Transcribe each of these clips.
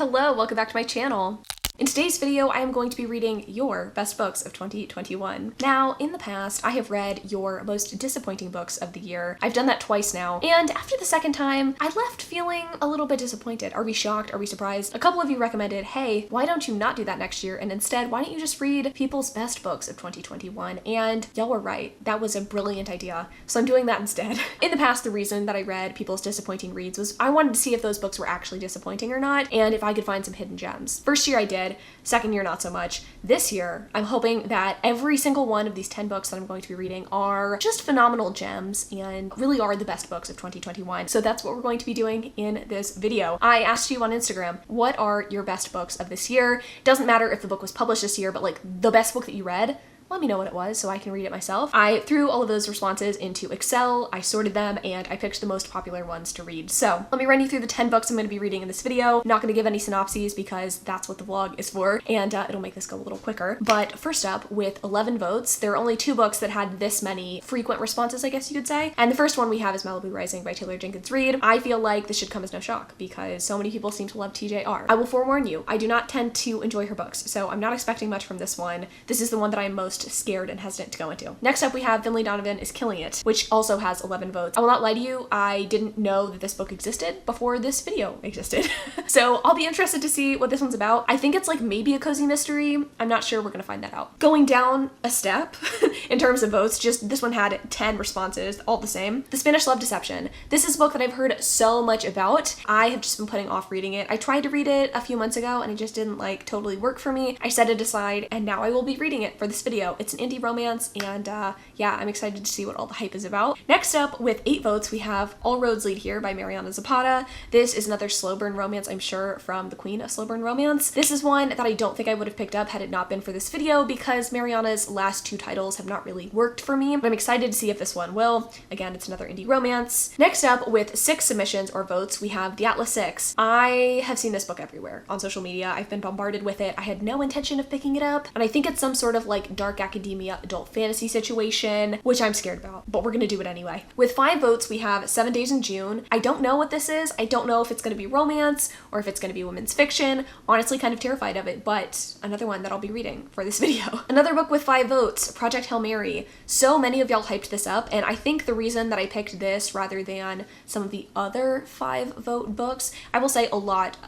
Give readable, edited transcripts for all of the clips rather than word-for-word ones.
Hello, welcome back to my channel. In today's video, I am going to be reading your best books of 2021. Now, in the past, I have read your most disappointing books of the year. I've done that twice now, and after the second time, I left feeling a little bit disappointed. Are we shocked? Are we surprised? A couple of you recommended, hey, why don't you not do that next year, and instead, why don't you just read people's best books of 2021? And y'all were right. That was a brilliant idea, so I'm doing that instead. In the past, the reason that I read people's disappointing reads was I wanted to see if those books were actually disappointing or not, and if I could find some hidden gems. First year I did. Second year, not so much. This year, I'm hoping that every single one of these 10 books that I'm going to be reading are just phenomenal gems and really are the best books of 2021. So that's what we're going to be doing in this video. I asked you on Instagram, what are your best books of this year? Doesn't matter if the book was published this year, but like the best book that you read. Let me know what it was so I can read it myself. I threw all of those responses into Excel, I sorted them, and I picked the most popular ones to read. So let me run you through the 10 books I'm going to be reading in this video. I'm not going to give any synopses because that's what the vlog is for, and it'll make this go a little quicker. But first up, with 11 votes, there are only 2 books that had this many frequent responses, I guess you could say. And the first one we have is Malibu Rising by Taylor Jenkins Reid. I feel like this should come as no shock because so many people seem to love TJR. I will forewarn you, I do not tend to enjoy her books, so I'm not expecting much from this one. This is the one that I'm most scared and hesitant to go into. Next up, we have Finlay Donovan is Killing It, which also has 11 votes. I will not lie to you, I didn't know that this book existed before this video existed. So I'll be interested to see what this one's about. I think it's like maybe a cozy mystery. I'm not sure, we're gonna find that out. Going down a step in terms of votes, just this one had 10 responses, all the same. The Spanish Love Deception. This is a book that I've heard so much about. I have just been putting off reading it. I tried to read it a few months ago and it just didn't like totally work for me. I set it aside and now I will be reading it for this video. It's an indie romance and yeah, I'm excited to see what all the hype is about. Next up, with 8 votes, we have All Roads Lead Here by Mariana Zapata. This is another slow burn romance, I'm sure, from the queen of slow burn romance. This is one that I don't think I would have picked up had it not been for this video because Mariana's last 2 titles have not really worked for me, but I'm excited to see if this one will. Again, it's another indie romance. Next up, with 6 submissions or votes, we have The Atlas 6. I have seen this book everywhere on social media. I've been bombarded with it. I had no intention of picking it up, and I think it's some sort of like dark academia adult fantasy situation, which I'm scared about, but we're gonna do it anyway. With 5 votes, we have 7 Days in June. I don't know what this is. I don't know if it's gonna be romance or if it's gonna be women's fiction. Honestly, kind of terrified of it, but another one that I'll be reading for this video. Another book with 5 votes, Project Hail Mary. So many of y'all hyped this up, and I think the reason that I picked this rather than some of the other 5 vote books, I will say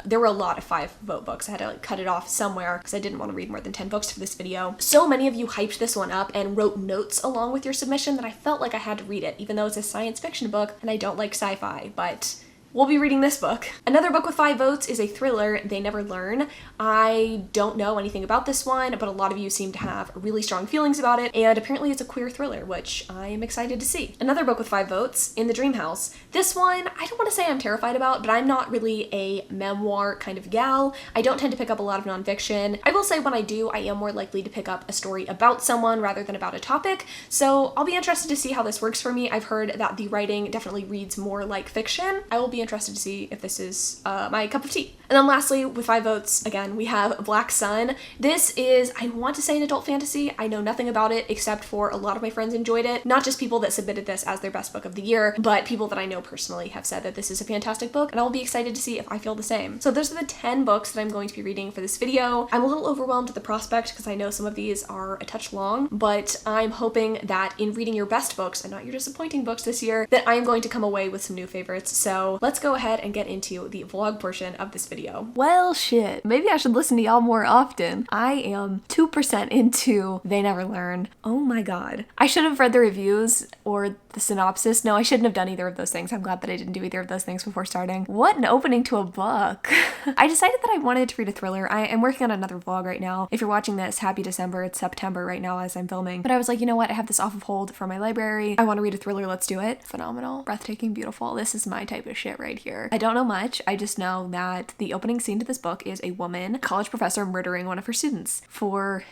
there were a lot of 5 vote books. I had to like cut it off somewhere because I didn't want to read more than 10 books for this video. So many of you hyped this one up and wrote notes along with your submission that I felt like I had to read it, even though it's a science fiction book and I don't like sci-fi, but we'll be reading this book. Another book with 5 votes is a thriller, They Never Learn. I don't know anything about this one, but a lot of you seem to have really strong feelings about it, and apparently it's a queer thriller, which I am excited to see. Another book with 5 votes, In the Dream House. This one, I don't want to say I'm terrified about, but I'm not really a memoir kind of gal. I don't tend to pick up a lot of nonfiction. I will say when I do, I am more likely to pick up a story about someone rather than about a topic, so I'll be interested to see how this works for me. I've heard that the writing definitely reads more like fiction. I will be interested to see if this is my cup of tea. And then lastly, with 5 votes, again, we have Black Sun. This is, I want to say, an adult fantasy. I know nothing about it except for a lot of my friends enjoyed it. Not just people that submitted this as their best book of the year, but people that I know personally have said that this is a fantastic book, and I'll be excited to see if I feel the same. So those are the 10 books that I'm going to be reading for this video. I'm a little overwhelmed at the prospect because I know some of these are a touch long, but I'm hoping that in reading your best books and not your disappointing books this year, that I am going to come away with some new favorites. So let's go ahead and get into the vlog portion of this video. Well, shit. Maybe I should listen to y'all more often. I am 2% into They Never Learn. Oh my god. I should have read the reviews or the synopsis. No, I shouldn't have done either of those things. I'm glad that I didn't do either of those things before starting. What an opening to a book. I decided that I wanted to read a thriller. I am working on another vlog right now. If you're watching this, happy December. It's September right now as I'm filming. But I was like, you know what? I have this off of hold from my library. I want to read a thriller. Let's do it. Phenomenal. Breathtaking. Beautiful. This is my type of shit right here. I don't know much. I just know that the opening scene to this book is a woman, college professor, murdering one of her students for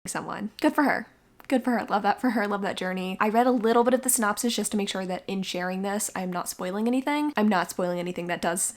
someone. Good for her. Good for her. Love that for her. Love that journey. I read a little bit of the synopsis just to make sure that in sharing this, I'm not spoiling anything. I'm not spoiling anything that does.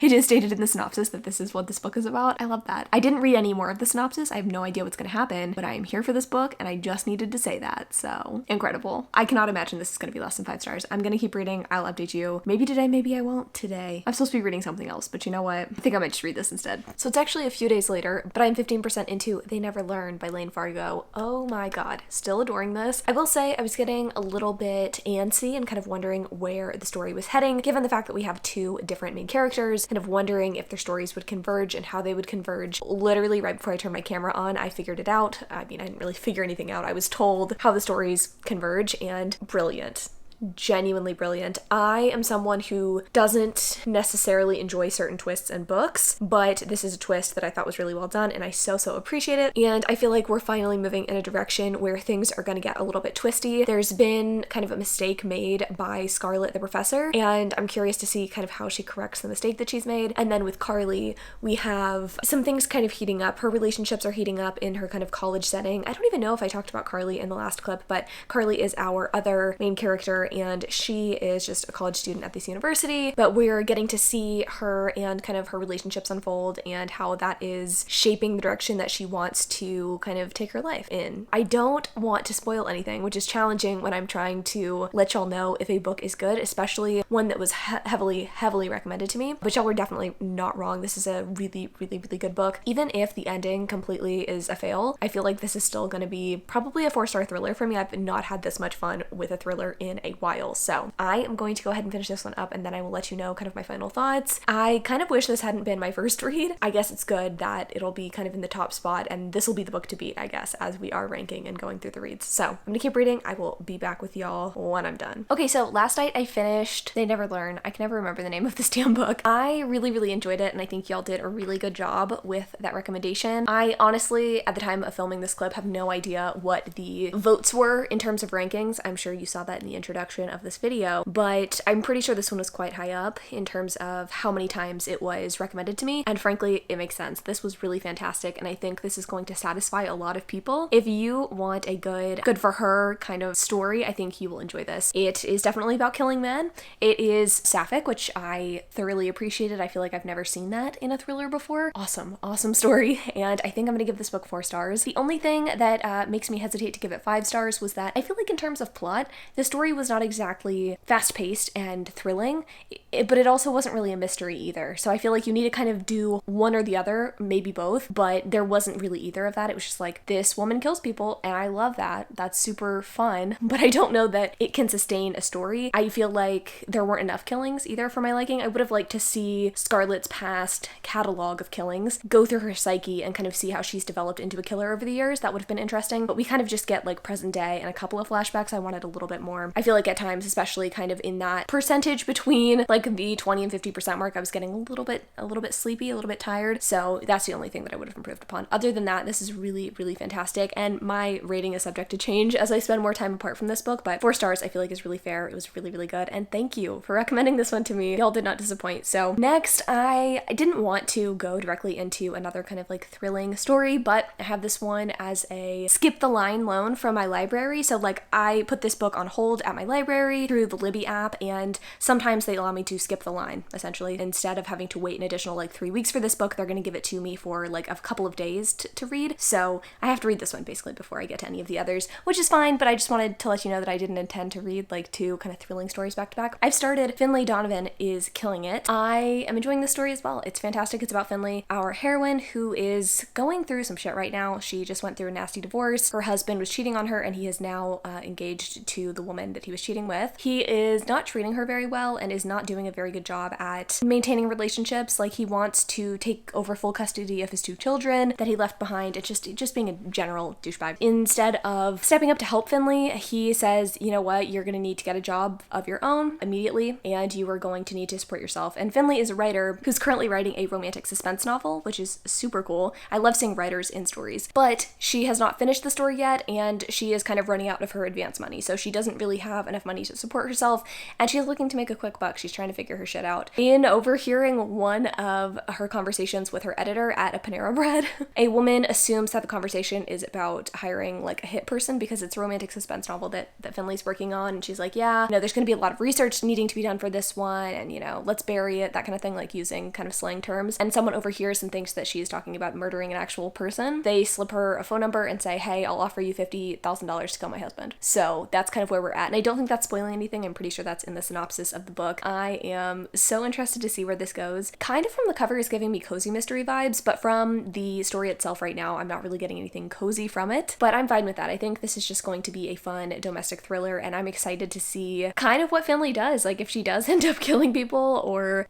It is stated in the synopsis that this is what this book is about. I love that. I didn't read any more of the synopsis. I have no idea what's going to happen, but I am here for this book and I just needed to say that. So incredible. I cannot imagine this is going to be less than 5 stars. I'm going to keep reading. I'll update you. Maybe today, maybe I won't today. I'm supposed to be reading something else, but you know what? I think I might just read this instead. So it's actually a few days later, but I'm 15% into They Never Learn by Lane Fargo. Oh my god. Still adoring this. I will say I was getting a little bit antsy and kind of wondering where the story was heading, given the fact that we have 2 different main characters, kind of wondering if their stories would converge and how they would converge. Literally right before I turned my camera on, I figured it out. I mean, I didn't really figure anything out. I was told how the stories converge, and brilliant. Genuinely brilliant. I am someone who doesn't necessarily enjoy certain twists in books, but this is a twist that I thought was really well done and I so appreciate it. And I feel like we're finally moving in a direction where things are going to get a little bit twisty. There's been kind of a mistake made by Scarlett the professor, and I'm curious to see kind of how she corrects the mistake that she's made. And then with Carly, we have some things kind of heating up. Her relationships are heating up in her kind of college setting. I don't even know if I talked about Carly in the last clip, but Carly is our other main character and she is just a college student at this university, but we're getting to see her and kind of her relationships unfold and how that is shaping the direction that she wants to kind of take her life in. I don't want to spoil anything, which is challenging when I'm trying to let y'all know if a book is good, especially one that was heavily recommended to me, but y'all were definitely not wrong. This is a really good book. Even if the ending completely is a fail, I feel like this is still going to be probably a 4-star thriller for me. I've not had this much fun with a thriller in a while. So I am going to go ahead and finish this one up and then I will let you know kind of my final thoughts. I kind of wish this hadn't been my first read. I guess it's good that it'll be kind of in the top spot and this will be the book to beat, I guess, as we are ranking and going through the reads. So I'm gonna keep reading. I will be back with y'all when I'm done. Okay, so last night I finished They Never Learn. I can never remember the name of this damn book. I really enjoyed it and I think y'all did a really good job with that recommendation. I honestly, at the time of filming this clip, have no idea what the votes were in terms of rankings. I'm sure you saw that in the introduction of this video, but I'm pretty sure this one was quite high up in terms of how many times it was recommended to me, and frankly it makes sense. This was really fantastic and I think this is going to satisfy a lot of people. If you want a good for her kind of story, I think you will enjoy this. It is definitely about killing men. It is sapphic, which I thoroughly appreciated. I feel like I've never seen that in a thriller before. Awesome story, and I think I'm gonna give this book 4 stars. The only thing that makes me hesitate to give it 5 stars was that I feel like in terms of plot, the story was not exactly fast-paced and thrilling, but it also wasn't really a mystery either. So I feel like you need to kind of do one or the other, maybe both, but there wasn't really either of that. It was just like, this woman kills people and I love that. That's super fun, but I don't know that it can sustain a story. I feel like there weren't enough killings either for my liking. I would have liked to see Scarlett's past catalog of killings, go through her psyche and kind of see how she's developed into a killer over the years. That would have been interesting, but we kind of just get like present day and a couple of flashbacks. I wanted a little bit more. I feel like at times, especially kind of in that percentage between like the 20 and 50% mark, I was getting a little bit sleepy, a little bit tired. So that's the only thing that I would have improved upon. Other than that, this is really fantastic, and my rating is subject to change as I spend more time apart from this book, but 4 stars I feel like is really fair. It was really good, and thank you for recommending this one to me. Y'all did not disappoint. So next, I didn't want to go directly into another kind of like thrilling story, but I have this one as a skip the line loan from my library. So like I put this book on hold at my library through the Libby app, and sometimes they allow me to skip the line, essentially. Instead of having to wait an additional like 3 weeks for this book, they're going to give it to me for like a couple of days to read. So I have to read this one basically before I get to any of the others, which is fine, but I just wanted to let you know that I didn't intend to read like 2 kind of thrilling stories back to back. I've started Finlay Donovan is Killing It. I am enjoying this story as well. It's fantastic. It's about Finlay, our heroine, who is going through some shit right now. She just went through a nasty divorce. Her husband was cheating on her and he is now engaged to the woman that he was cheating with. He is not treating her very well and is not doing a very good job at maintaining relationships. Like, he wants to take over full custody of his 2 children that he left behind. It's just being a general douchebag. Instead of stepping up to help Finlay, he says, you know what, you're gonna need to get a job of your own immediately, and you are going to need to support yourself. And Finlay is a writer who's currently writing a romantic suspense novel, which is super cool. I love seeing writers in stories, but she has not finished the story yet, and she is kind of running out of her advance money, so she doesn't really have enough enough money to support herself, and she's looking to make a quick buck. She's trying to figure her shit out. In overhearing one of her conversations with her editor at a Panera Bread, a woman assumes that the conversation is about hiring like a hit person because it's a romantic suspense novel that Finlay's working on, and she's like, yeah, there's going to be a lot of research needing to be done for this one, and let's bury it, that kind of thing, like using kind of slang terms. And someone overhears and thinks that she's talking about murdering an actual person. They slip her a phone number and say, hey, I'll offer you $50,000 to kill my husband. So that's kind of where we're at, and I don't think that's spoiling anything. I'm pretty sure that's in the synopsis of the book. I am so interested to see where this goes. Kind of from the cover is giving me cozy mystery vibes, but from the story itself right now, I'm not really getting anything cozy from it, but I'm fine with that. I think this is just going to be a fun domestic thriller, and I'm excited to see kind of what Finlay does, like if she does end up killing people or,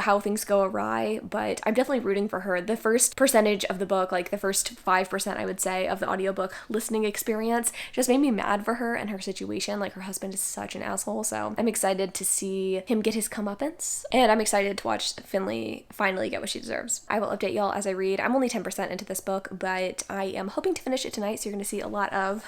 how things go awry, but I'm definitely rooting for her. The first percentage of the book, like the first 5%, I would say, of the audiobook listening experience just made me mad for her and her situation. Like, her husband is such an asshole, so I'm excited to see him get his comeuppance, and I'm excited to watch Finlay finally get what she deserves. I will update y'all as I read. I'm only 10% into this book, but I am hoping to finish it tonight, so you're going to see a lot of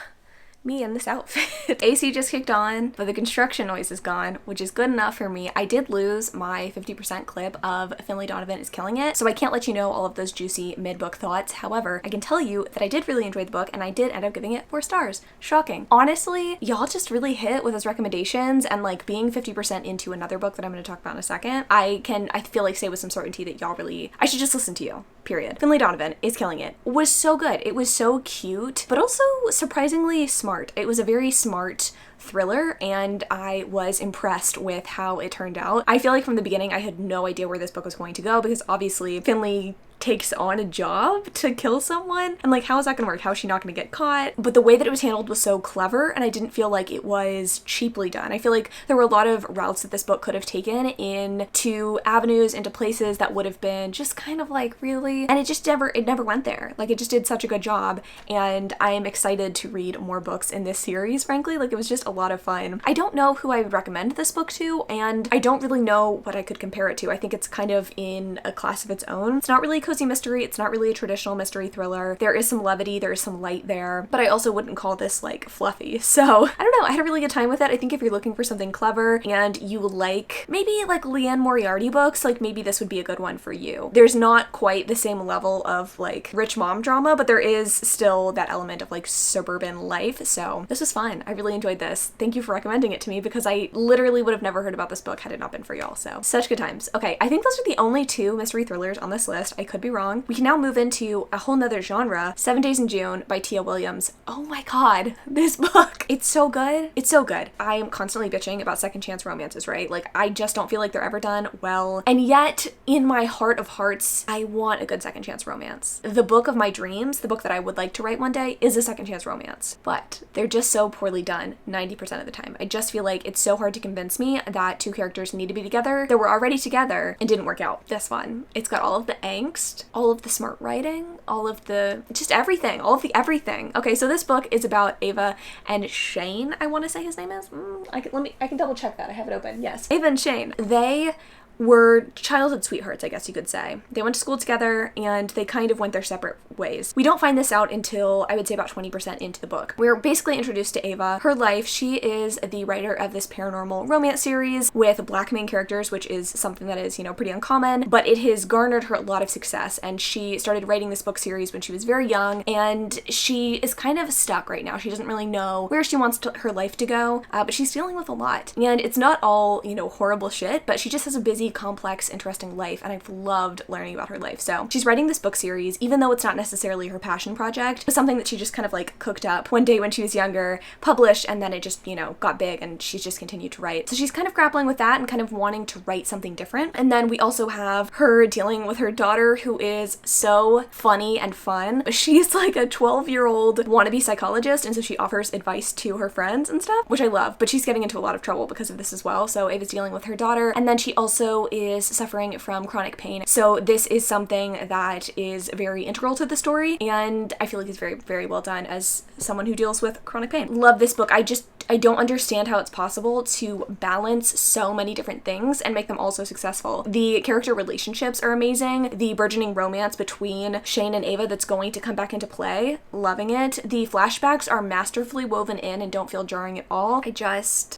me in this outfit. AC just kicked on, but the construction noise is gone, which is good enough for me. I did lose my 50% clip of Finlay Donovan is killing it, so I can't let you know all of those juicy mid-book thoughts. However, I can tell you that I did really enjoy the book, and I did end up giving it 4 stars. Shocking. Honestly, y'all just really hit with those recommendations, and like being 50% into another book that I'm going to talk about in a second, I feel like say with some certainty that y'all really, I should just listen to you. Period. Finlay Donovan is killing it. Was so good. It was so cute, but also surprisingly smart. It was a very smart thriller, and I was impressed with how it turned out. I feel like from the beginning I had no idea where this book was going to go, because obviously Finlay takes on a job to kill someone, and like, how is that gonna work? How is she not gonna get caught? But the way that it was handled was so clever, and I didn't feel like it was cheaply done. I feel like there were a lot of routes that this book could have taken into avenues, into places that would have been just kind of like, really, and it never went there. Like, it just did such a good job, and I am excited to read more books in this series, frankly. Like, it was just a lot of fun. I don't know who I would recommend this book to, and I don't really know what I could compare it to. I think it's kind of in a class of its own. It's not really a cozy mystery. It's not really a traditional mystery thriller. There is some levity, there is some light there, but I also wouldn't call this like fluffy. So I don't know, I had a really good time with it. I think if you're looking for something clever and you like maybe like Leanne Moriarty books, like maybe this would be a good one for you. There's not quite the same level of like rich mom drama, but there is still that element of like suburban life. So this was fun. I really enjoyed this. Thank you for recommending it to me, because I literally would have never heard about this book had it not been for y'all. So such good times. Okay, I think those are the only 2 mystery thrillers on this list. I could be wrong. We can now move into a whole nother genre, 7 Days in June by Tia Williams. Oh my god, this book. It's so good. It's so good. I'm constantly bitching about second chance romances, right? Like, I just don't feel like they're ever done well. And yet, in my heart of hearts, I want a good second chance romance. The book of my dreams, the book that I would like to write one day, is a second chance romance. But they're just so poorly done 90% of the time. I just feel like it's so hard to convince me that 2 characters need to be together that were already together and didn't work out. This one, it's got all of the angst, all of the smart writing, all of the just everything, all of the everything. Okay, so this book is about Ava and Shane, I want to say his name is. I can double check that. I have it open. Yes, Ava and Shane. They were childhood sweethearts, I guess you could say. They went to school together, and they kind of went their separate ways. We don't find this out until, I would say, about 20% into the book. We're basically introduced to Ava, her life. She is the writer of this paranormal romance series with Black main characters, which is something that is, pretty uncommon, but it has garnered her a lot of success, and she started writing this book series when she was very young, and she is kind of stuck right now. She doesn't really know where she wants her life to go, but she's dealing with a lot, and it's not all, horrible shit, but she just has a busy, complex, interesting life, and I've loved learning about her life. So she's writing this book series, even though it's not necessarily her passion project. It was something that she just kind of like cooked up one day when she was younger, published, and then it just, got big, and she's just continued to write. So she's kind of grappling with that and kind of wanting to write something different. And then we also have her dealing with her daughter, who is so funny and fun. She's like a 12-year-old wannabe psychologist, and so she offers advice to her friends and stuff, which I love, but she's getting into a lot of trouble because of this as well. So Ava's dealing with her daughter, and then she also also is suffering from chronic pain. So this is something that is very integral to the story, and I feel like it's very, very well done as someone who deals with chronic pain. Love this book. I don't understand how it's possible to balance so many different things and make them all so successful. The character relationships are amazing. The burgeoning romance between Shane and Ava that's going to come back into play, loving it. The flashbacks are masterfully woven in and don't feel jarring at all.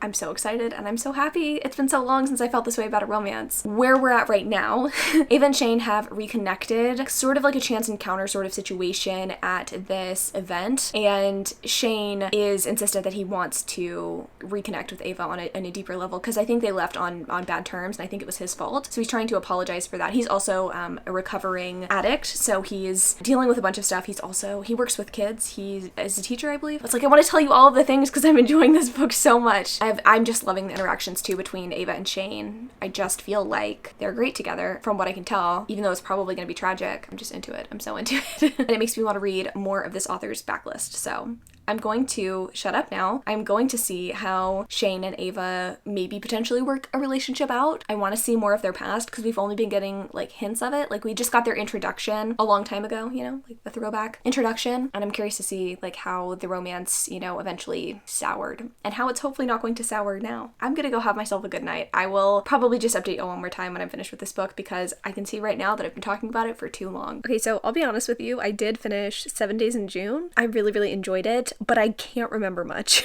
I'm so excited and I'm so happy. It's been so long since I felt this way about a romance. Where we're at right now, Ava and Shane have reconnected, sort of like a chance encounter sort of situation at this event, and Shane is insistent that he wants to reconnect with Ava on a deeper level, because I think they left on bad terms, and I think it was his fault. So he's trying to apologize for that. He's also a recovering addict, so he's dealing with a bunch of stuff. He works with kids. He is a teacher, I believe. It's like, I want to tell you all of the things because I'm enjoying this book so much. I'm just loving the interactions too between Ava and Shane. I just feel like they're great together from what I can tell, even though it's probably going to be tragic. I'm just into it. I'm so into it. And it makes me want to read more of this author's backlist. So I'm going to shut up now. I'm going to see how Shane and Ava maybe potentially work a relationship out. I want to see more of their past because we've only been getting like hints of it. Like we just got their introduction a long time ago, you know, like the throwback introduction. And I'm curious to see like how the romance, you know, eventually soured and how it's hopefully not going to sour now. I'm going to go have myself a good night. I will probably just update you one more time when I'm finished with this book because I can see right now that I've been talking about it for too long. Okay, so I'll be honest with you. I did finish 7 Days in June. I really, really enjoyed it, but I can't remember much.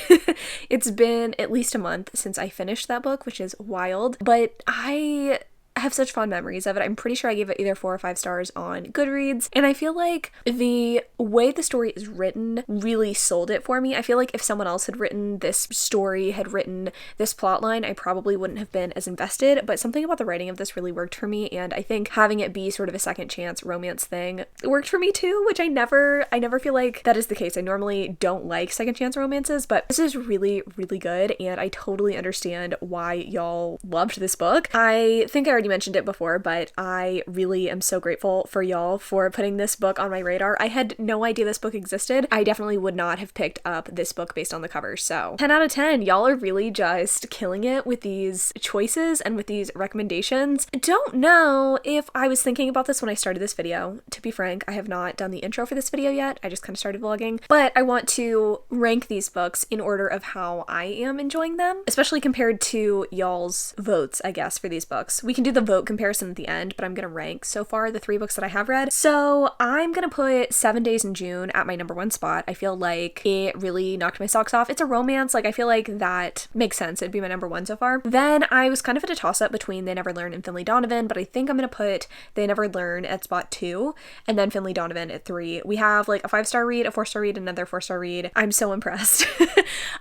It's been at least a month since I finished that book, which is wild, but I have such fond memories of it. I'm pretty sure I gave it either 4 or 5 stars on Goodreads, and I feel like the way the story is written really sold it for me. I feel like if someone else had written this story, had written this plotline, I probably wouldn't have been as invested, but something about the writing of this really worked for me, and I think having it be sort of a second chance romance thing worked for me too, which I never feel like that is the case. I normally don't like second chance romances, but this is really, really good, and I totally understand why y'all loved this book. I think I already mentioned it before, but I really am so grateful for y'all for putting this book on my radar. I had no idea this book existed. I definitely would not have picked up this book based on the cover. So 10 out of 10, y'all are really just killing it with these choices and with these recommendations. I don't know if I was thinking about this when I started this video. To be frank, I have not done the intro for this video yet. I just kind of started vlogging, but I want to rank these books in order of how I am enjoying them, especially compared to y'all's votes, I guess, for these books. We can do the vote comparison at the end, but I'm gonna rank so far the 3 books that I have read. So I'm gonna put 7 Days in June at my number 1 spot. I feel like it really knocked my socks off. It's a romance, like I feel like that makes sense. It'd be my number 1 so far. Then I was kind of at a toss-up between They Never Learn and Finlay Donovan, but I think I'm gonna put They Never Learn at spot 2 and then Finlay Donovan at 3. We have like a 5-star read, a 4-star read, another 4-star read. I'm so impressed.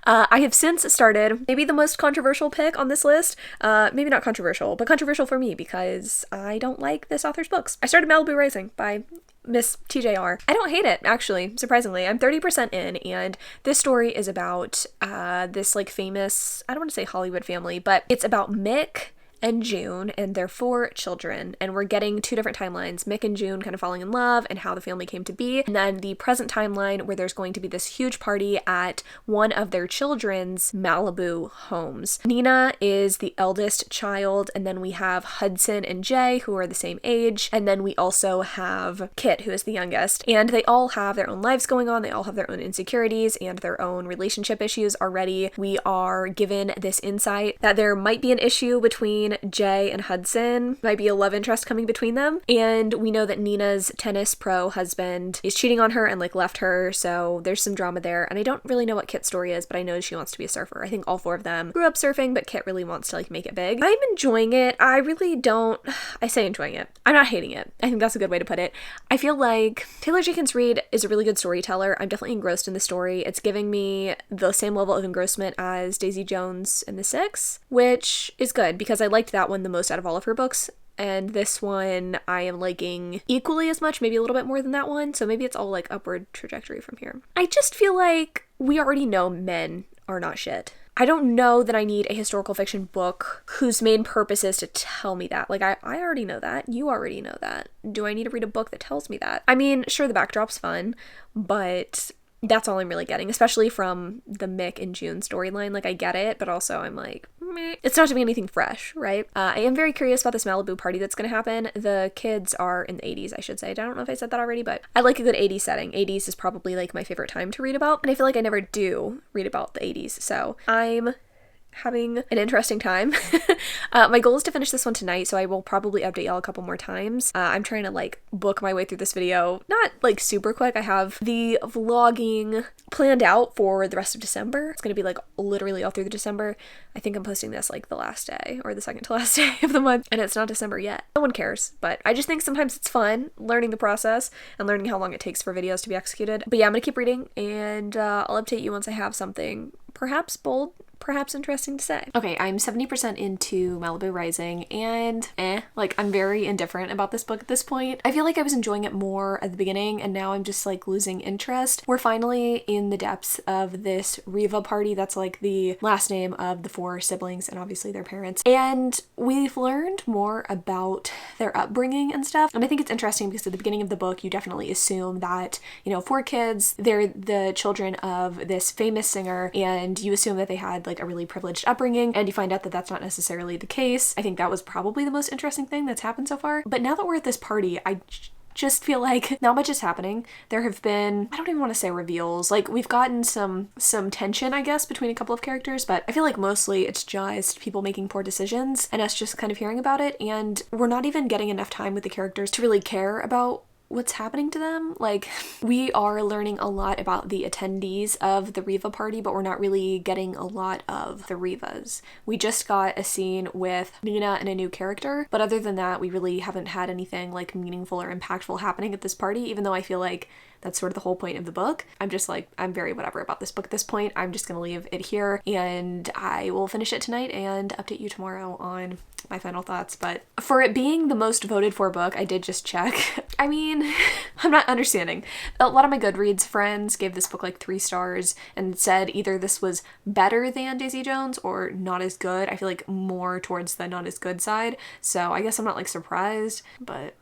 I have since started maybe the most controversial pick on this list. Maybe not controversial, but controversial for me because I don't like this author's books. I started Malibu Rising by Miss TJR. I don't hate it, actually, surprisingly. I'm 30% in, and this story is about this like famous, I don't want to say Hollywood family, but it's about Mick and June and their 4 children, and we're getting 2 different timelines, Mick and June kind of falling in love and how the family came to be, and then the present timeline where there's going to be this huge party at one of their children's Malibu homes. Nina is the eldest child, and then we have Hudson and Jay, who are the same age, and then we also have Kit, who is the youngest, and they all have their own lives going on. They all have their own insecurities and their own relationship issues already. We are given this insight that there might be an issue between Jay and Hudson, might be a love interest coming between them, and we know that Nina's tennis pro husband is cheating on her and like left her, so there's some drama there, and I don't really know what Kit's story is, but I know she wants to be a surfer. I think all 4 of them grew up surfing, but Kit really wants to like make it big. I'm enjoying it. I really don't, I say enjoying it. I'm not hating it. I think that's a good way to put it. I feel like Taylor Jenkins Reid is a really good storyteller. I'm definitely engrossed in the story. It's giving me the same level of engrossment as Daisy Jones and the Six, which is good because I liked that one the most out of all of her books, and this one I am liking equally as much, maybe a little bit more than that one, so maybe it's all like upward trajectory from here. I just feel like we already know men are not shit. I don't know that I need a historical fiction book whose main purpose is to tell me that. Like, I already know that. You already know that. Do I need to read a book that tells me that? I mean, sure, the backdrop's fun, but That's all I'm really getting, especially from the Mick and June storyline. Like, I get it, but also I'm like, meh. It's not to be anything fresh, right? I am very curious about this Malibu party that's going to happen. The kids are in the 80s, I should say. I don't know if I said that already, but I like a good 80s setting. 80s is probably like my favorite time to read about, and I feel like I never do read about the 80s, so I'm having an interesting time. My goal is to finish this one tonight, so I will probably update y'all a couple more times. I'm trying to like book my way through this video, not like super quick. I have the vlogging planned out for the rest of December. It's gonna be like literally all through the December. I think I'm posting this like the last day or the second to last day of the month, and it's not December yet. No one cares, but I just think sometimes it's fun learning the process and learning how long it takes for videos to be executed. But yeah, I'm gonna keep reading, and I'll update you once I have something perhaps bold, perhaps interesting to say. Okay, I'm 70% into Malibu Rising, and like, I'm very indifferent about this book at this point. I feel like I was enjoying it more at the beginning, and now I'm just like losing interest. We're finally in the depths of this Riva party. That's like the last name of the 4 siblings and obviously their parents. And we've learned more about their upbringing and stuff. And I think it's interesting because at the beginning of the book, you definitely assume that, you know, 4 kids, they're the children of this famous singer, and you assume that they had like a really privileged upbringing, and you find out that that's not necessarily the case. I think that was probably the most interesting thing that's happened so far. But now that we're at this party, I just feel like not much is happening. There have been, I don't even want to say reveals, like we've gotten some tension, I guess, between a couple of characters, but I feel like mostly it's just people making poor decisions and us just kind of hearing about it, and we're not even getting enough time with the characters to really care about what's happening to them. Like, we are learning a lot about the attendees of the Riva party, but we're not really getting a lot of the Rivas. We just got a scene with Nina and a new character, but other than that, we really haven't had anything like meaningful or impactful happening at this party, even though I feel like that's sort of the whole point of the book. I'm just like, I'm very whatever about this book at this point. I'm just gonna leave it here, and I will finish it tonight and update you tomorrow on my final thoughts. But for it being the most voted for book, I did just check. I mean, I'm not understanding. A lot of my Goodreads friends gave this book like 3 stars and said either this was better than Daisy Jones or not as good. I feel like more towards the not as good side. So I guess I'm not like surprised, but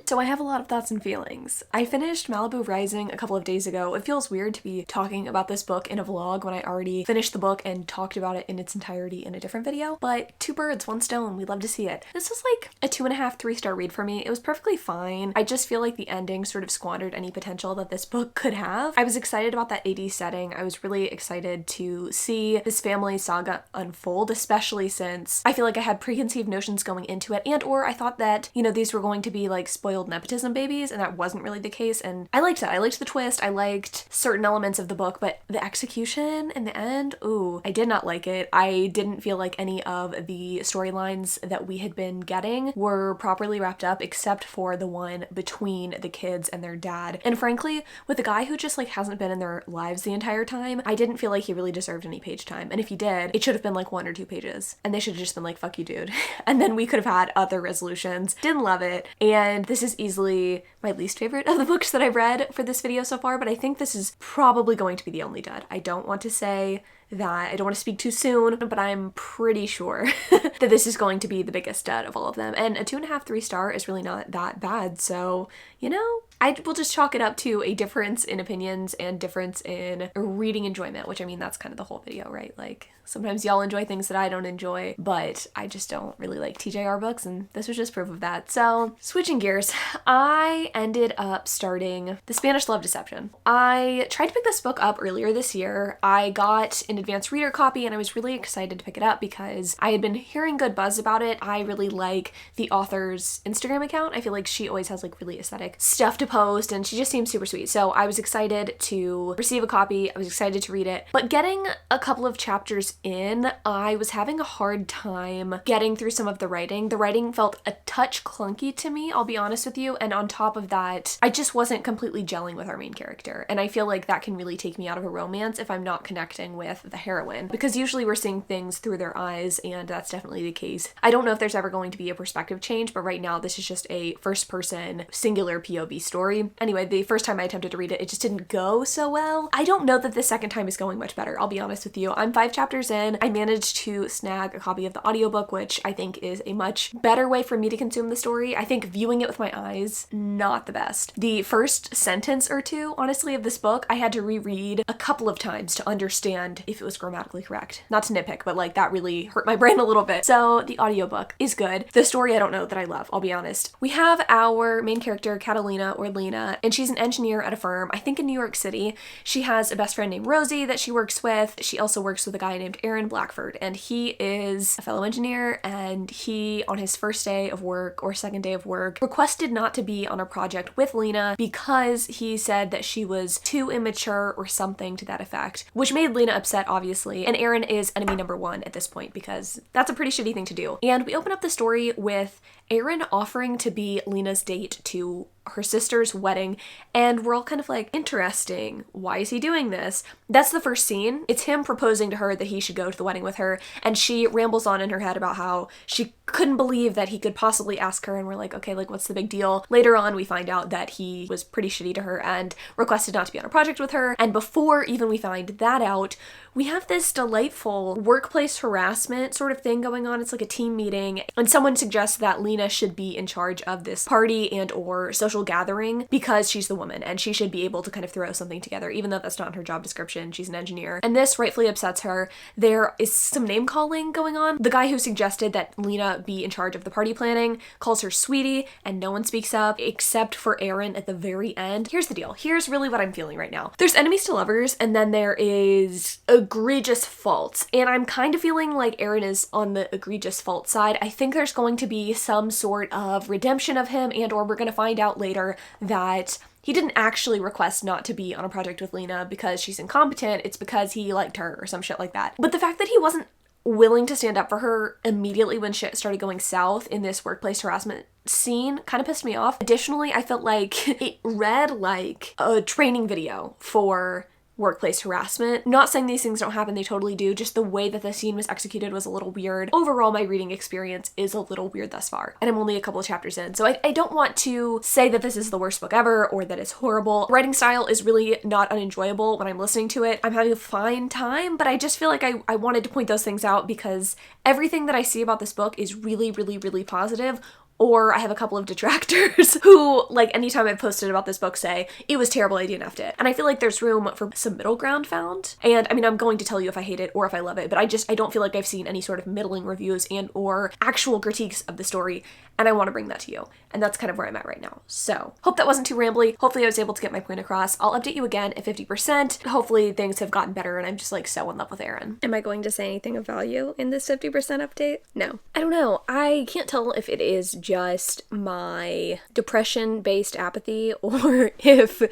so I have a lot of thoughts and feelings. I finished Malibu Rising a couple of days ago. It feels weird to be talking about this book in a vlog when I already finished the book and talked about it in its entirety in a different video, but 2 birds, 1 stone, we love to see it. This was like a 2.5, 3-star read for me. It was perfectly fine. I just feel like the ending sort of squandered any potential that this book could have. I was excited about that 80s setting. I was really excited to see this family saga unfold, especially since I feel like I had preconceived notions going into it, and or I thought that, you know, these were going to be like spoiled nepotism babies, and that wasn't really the case, and I liked that. I liked the twist. I liked certain elements of the book, but the execution in the end, ooh, I did not like it. I didn't feel like any of the storylines that we had been getting were properly wrapped up, except for the one between the kids and their dad. And frankly, with a guy who just like hasn't been in their lives the entire time, I didn't feel like he really deserved any page time. And if he did, it should have been like 1 or 2 pages, and they should have just been like, fuck you, dude. And then we could have had other resolutions. Didn't love it. And this is easily my least favorite of the books that I've read for this video so far, but I think this is probably going to be the only dud. I don't want to say that, I don't want to speak too soon, but I'm pretty sure that this is going to be the biggest dud of all of them. And a 2.5, 3-star is really not that bad. So, you know, I will just chalk it up to a difference in opinions and difference in reading enjoyment, which I mean, that's kind of the whole video, right? Like, sometimes y'all enjoy things that I don't enjoy, but I just don't really like TJR books, and this was just proof of that. So, switching gears, I ended up starting The Spanish Love Deception. I tried to pick this book up earlier this year. I got an advanced reader copy, and I was really excited to pick it up because I had been hearing good buzz about it. I really like the author's Instagram account. I feel like she always has like really aesthetic stuff to post, and she just seems super sweet. So I was excited to receive a copy. I was excited to read it, but getting a couple of chapters in, I was having a hard time getting through some of the writing. The writing felt a touch clunky to me, I'll be honest with you, and on top of that, I just wasn't completely gelling with our main character, and I feel like that can really take me out of a romance if I'm not connecting with the heroine, because usually we're seeing things through their eyes, and that's definitely the case. I don't know if there's ever going to be a perspective change, but right now this is just a first-person singular POV story. Anyway, the first time I attempted to read it, it just didn't go so well. I don't know that the second time is going much better, I'll be honest with you. I'm 5 chapters in. I managed to snag a copy of the audiobook, which I think is a much better way for me to consume the story. I think viewing it with my eyes, not the best. The first sentence or two, honestly, of this book, I had to reread a couple of times to understand if it was grammatically correct. Not to nitpick, but like that really hurt my brain a little bit. So the audiobook is good. The story I don't know that I love, I'll be honest. We have our main character, Catalina or Lena, and she's an engineer at a firm, I think in New York City. She has a best friend named Rosie that she works with. She also works with a guy named Aaron Blackford, and he is a fellow engineer, and he, on his first day of work or second day of work, requested not to be on a project with Lena because he said that she was too immature or something to that effect, which made Lena upset, obviously, and Aaron is enemy number one at this point because that's a pretty shitty thing to do. And we open up the story with Aaron offering to be Lena's date to her sister's wedding, and we're all kind of like, interesting, why is he doing this? That's the first scene. It's him proposing to her that he should go to the wedding with her, and she rambles on in her head about how she couldn't believe that he could possibly ask her, and we're like, okay, like what's the big deal? Later on we find out that he was pretty shitty to her and requested not to be on a project with her, and before even we find that out, we have this delightful workplace harassment sort of thing going on. It's like a team meeting, and someone suggests that Lena should be in charge of this party and or social gathering because she's the woman and she should be able to kind of throw something together, even though that's not her job description. She's an engineer, and this rightfully upsets her. There is some name calling going on. The guy who suggested that Lena be in charge of the party planning calls her sweetie, and no one speaks up except for Aaron at the very end. Here's the deal. Here's really what I'm feeling right now. There's enemies to lovers, and then there is egregious faults, and I'm kind of feeling like Aaron is on the egregious fault side. I think there's going to be some sort of redemption of him, and or we're going to find out later that he didn't actually request not to be on a project with Lena because she's incompetent. It's because he liked her or some shit like that. But the fact that he wasn't willing to stand up for her immediately when shit started going south in this workplace harassment scene kind of pissed me off. Additionally, I felt like it read like a training video for workplace harassment. Not saying these things don't happen, they totally do, just the way that the scene was executed was a little weird. Overall, my reading experience is a little weird thus far, and I'm only a couple of chapters in, so I don't want to say that this is the worst book ever or that it's horrible. Writing style is really not unenjoyable when I'm listening to it. I'm having a fine time, but I just feel like I wanted to point those things out because everything that I see about this book is really, really, really positive. Or I have a couple of detractors who, like, anytime I've posted about this book say, it was terrible, I DNF'd it. And I feel like there's room for some middle ground found. And I mean, I'm going to tell you if I hate it or if I love it, but I don't feel like I've seen any sort of middling reviews and or actual critiques of the story. And I want to bring that to you. And that's kind of where I'm at right now. So, hope that wasn't too rambly. Hopefully I was able to get my point across. I'll update you again at 50%. Hopefully things have gotten better and I'm just like so in love with Aaron. Am I going to say anything of value in this 50% update? No. I don't know. I can't tell if it is just my depression-based apathy or if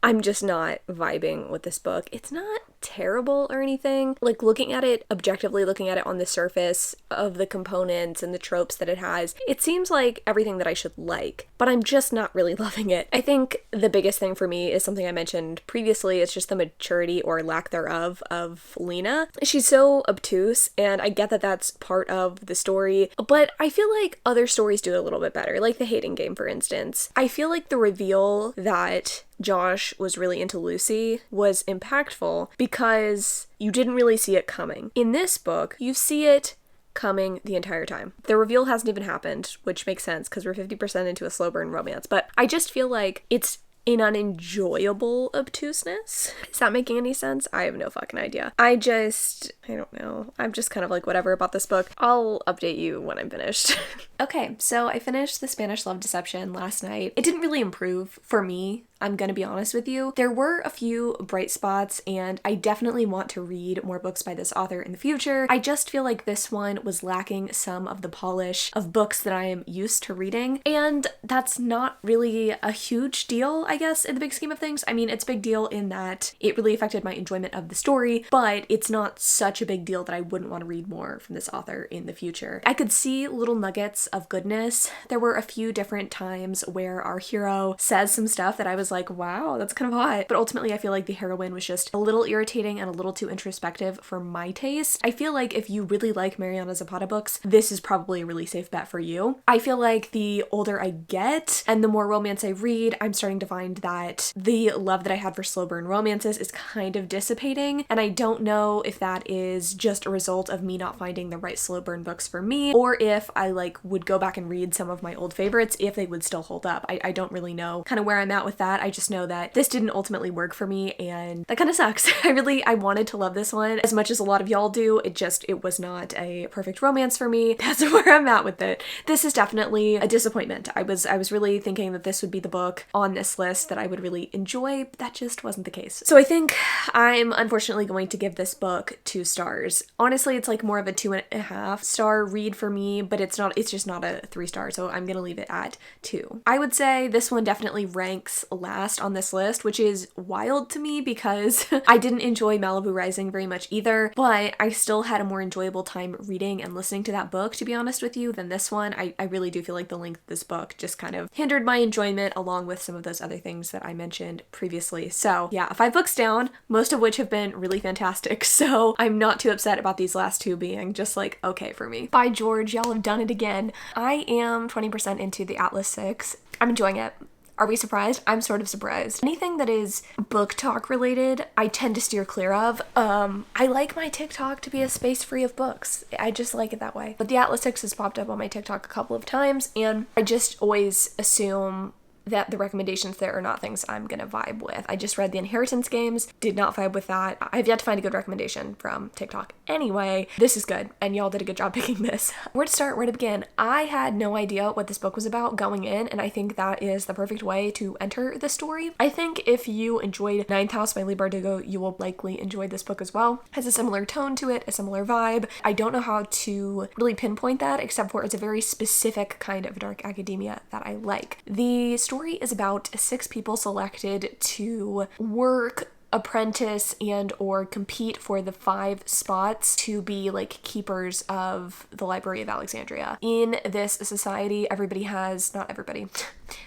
I'm just not vibing with this book. It's not terrible or anything. Like, looking at it objectively, looking at it on the surface of the components and the tropes that it has, it seems like everything that I should like, but I'm just not really loving it. I think the biggest thing for me is something I mentioned previously. It's just the maturity or lack thereof of Lena. She's so obtuse, and I get that that's part of the story, but I feel like other stories do it a little bit better, like The Hating Game, for instance. I feel like the reveal that Josh was really into Lucy was impactful because you didn't really see it coming. In this book, you see it coming the entire time. The reveal hasn't even happened, which makes sense because we're 50% into a slow burn romance, but I just feel like it's an unenjoyable obtuseness. Is that making any sense? I have no fucking idea. I don't know. I'm just kind of like whatever about this book. I'll update you when I'm finished. Okay, so I finished The Spanish Love Deception last night. It didn't really improve for me, I'm gonna be honest with you. There were a few bright spots, and I definitely want to read more books by this author in the future. I just feel like this one was lacking some of the polish of books that I am used to reading, and that's not really a huge deal, I guess, in the big scheme of things. I mean, it's a big deal in that it really affected my enjoyment of the story, but it's not such a big deal that I wouldn't want to read more from this author in the future. I could see little nuggets of goodness. There were a few different times where our hero says some stuff that I was was like, wow, that's kind of hot. But ultimately, I feel like the heroine was just a little irritating and a little too introspective for my taste. I feel like if you really like Mariana Zapata books, this is probably a really safe bet for you. I feel like the older I get and the more romance I read, I'm starting to find that the love that I had for slow burn romances is kind of dissipating. And I don't know if that is just a result of me not finding the right slow burn books for me, or if I like would go back and read some of my old favorites, if they would still hold up. I don't really know kind of where I'm at with that. I just know that this didn't ultimately work for me, and that kind of sucks. I wanted to love this one as much as a lot of y'all do. It was not a perfect romance for me. That's where I'm at with it. This is definitely a disappointment. I was really thinking that this would be the book on this list that I would really enjoy, but that just wasn't the case. So I think I'm unfortunately going to give this book 2 stars. Honestly, it's like more of a 2.5 star read for me, but it's just not a 3 star, so I'm gonna leave it at 2. I would say this one definitely ranks last on this list, which is wild to me because I didn't enjoy Malibu Rising very much either, but I still had a more enjoyable time reading and listening to that book, to be honest with you, than this one. I really do feel like the length of this book just kind of hindered my enjoyment, along with some of those other things that I mentioned previously. So yeah, 5 books down, most of which have been really fantastic, so I'm not too upset about these last 2 being just like okay for me. By George, y'all have done it again. I am 20% into the Atlas 6. I'm enjoying it. Are we surprised? I'm sort of surprised. Anything that is book talk related, I tend to steer clear of. I like my TikTok to be a space free of books. I just like it that way. But the Atlas 6 has popped up on my TikTok a couple of times, and I just always assume that the recommendations there are not things I'm gonna vibe with. I just read the Inheritance Games, did not vibe with that. I've yet to find a good recommendation from TikTok. Anyway, this is good, and y'all did a good job picking this. Where to start, where to begin? I had no idea what this book was about going in, and I think that is the perfect way to enter the story. I think if you enjoyed Ninth House by Leigh Bardugo, you will likely enjoy this book as well. It has a similar tone to it, a similar vibe. I don't know how to really pinpoint that, except for it's a very specific kind of dark academia that I like. The story is about 6 people selected to work, apprentice, and or compete for the 5 spots to be like keepers of the Library of Alexandria. In this society, not everybody,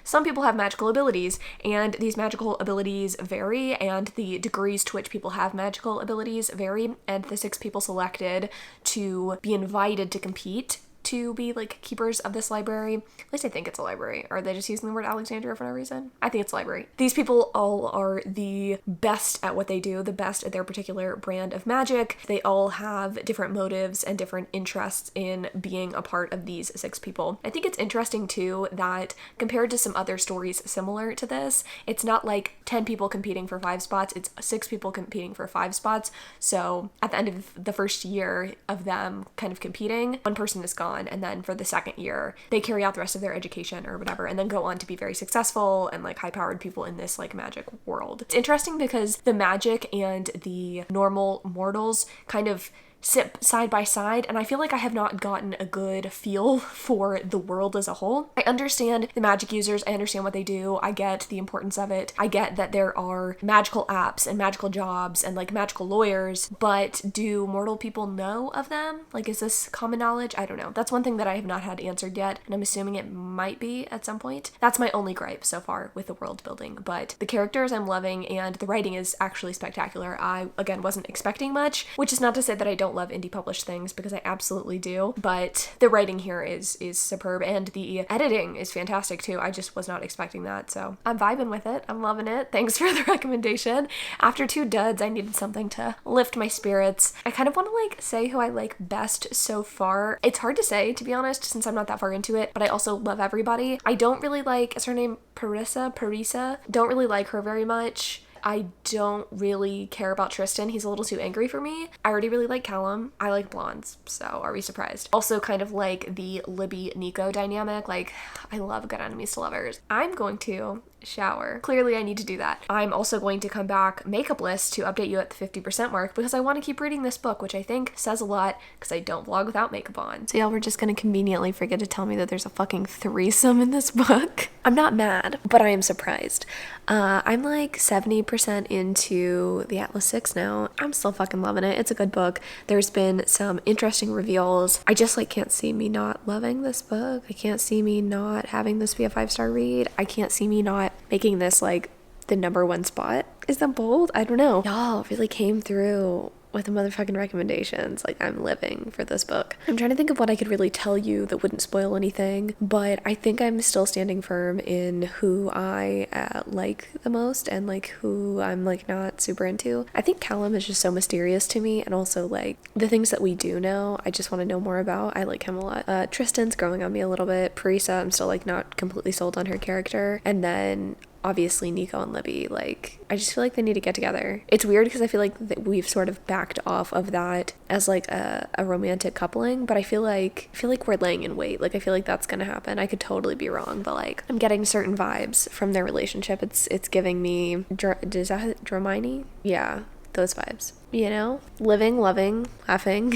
some people have magical abilities, and these magical abilities vary, and the degrees to which people have magical abilities vary, and the 6 people selected to be invited to compete to be like keepers of this library. At least I think it's a library. Are they just using the word Alexandria for no reason? I think it's a library. These people all are the best at what they do, the best at their particular brand of magic. They all have different motives and different interests in being a part of these 6 people. I think it's interesting too that compared to some other stories similar to this, it's not like 10 people competing for 5 spots, it's 6 people competing for 5 spots. So at the end of the first year of them kind of competing, one person is gone, and then for the second year they carry out the rest of their education or whatever, and then go on to be very successful and like high-powered people in this like magic world. It's interesting because the magic and the normal mortals kind of sit side by side, and I feel like I have not gotten a good feel for the world as a whole. I understand the magic users, I understand what they do, I get the importance of it, I get that there are magical apps and magical jobs and like magical lawyers, but do mortal people know of them? Like, is this common knowledge? I don't know. That's one thing that I have not had answered yet, and I'm assuming it might be at some point. That's my only gripe so far with the world building, but the characters I'm loving, and the writing is actually spectacular. I, again, wasn't expecting much, which is not to say that I don't love indie published things, because I absolutely do, but the writing here is superb, and the editing is fantastic too. I just was not expecting that, so I'm vibing with it. I'm loving it. Thanks for the recommendation. After 2 duds, I needed something to lift my spirits. I kind of want to like say who I like best so far. It's hard to say, to be honest, since I'm not that far into it, but I also love everybody. I don't really like, is her name Parisa? Don't really like her very much. I don't really care about Tristan. He's a little too angry for me. I already really like Callum. I like blondes, so are we surprised? Also kind of like the Libby-Nico dynamic. Like, I love good enemies to lovers. I'm going to shower. Clearly I need to do that. I'm also going to come back makeup list to update you at the 50% mark, because I want to keep reading this book, which I think says a lot because I don't vlog without makeup on. So y'all were just gonna conveniently forget to tell me that there's a fucking threesome in this book. I'm not mad, but I am surprised. I'm like 70% into the Atlas 6 now. I'm still fucking loving it. It's a good book. There's been some interesting reveals. I just like can't see me not loving this book. I can't see me not having this be a 5-star read. I can't see me not making this like the number one spot. Is that bold? I don't know. Y'all really came through with the motherfucking recommendations. Like, I'm living for this book. I'm trying to think of what I could really tell you that wouldn't spoil anything, but I think I'm still standing firm in who I like the most and like who I'm like not super into. I think Callum is just so mysterious to me, and also like the things that we do know, I just want to know more about. I like him a lot. Tristan's growing on me a little bit. Parisa, I'm still like not completely sold on her character. And then obviously Nico and Libby, like, I just feel like they need to get together. It's weird because I feel like that we've sort of backed off of that as like a romantic coupling, but I feel like we're laying in wait. Like, I feel like that's gonna happen. I could totally be wrong, but like, I'm getting certain vibes from their relationship. It's giving me Dramini? Yeah, those vibes. You know? Living, loving, laughing,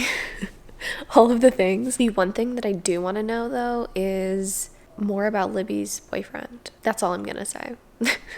all of the things. The one thing that I do want to know though is more about Libby's boyfriend. That's all I'm gonna say.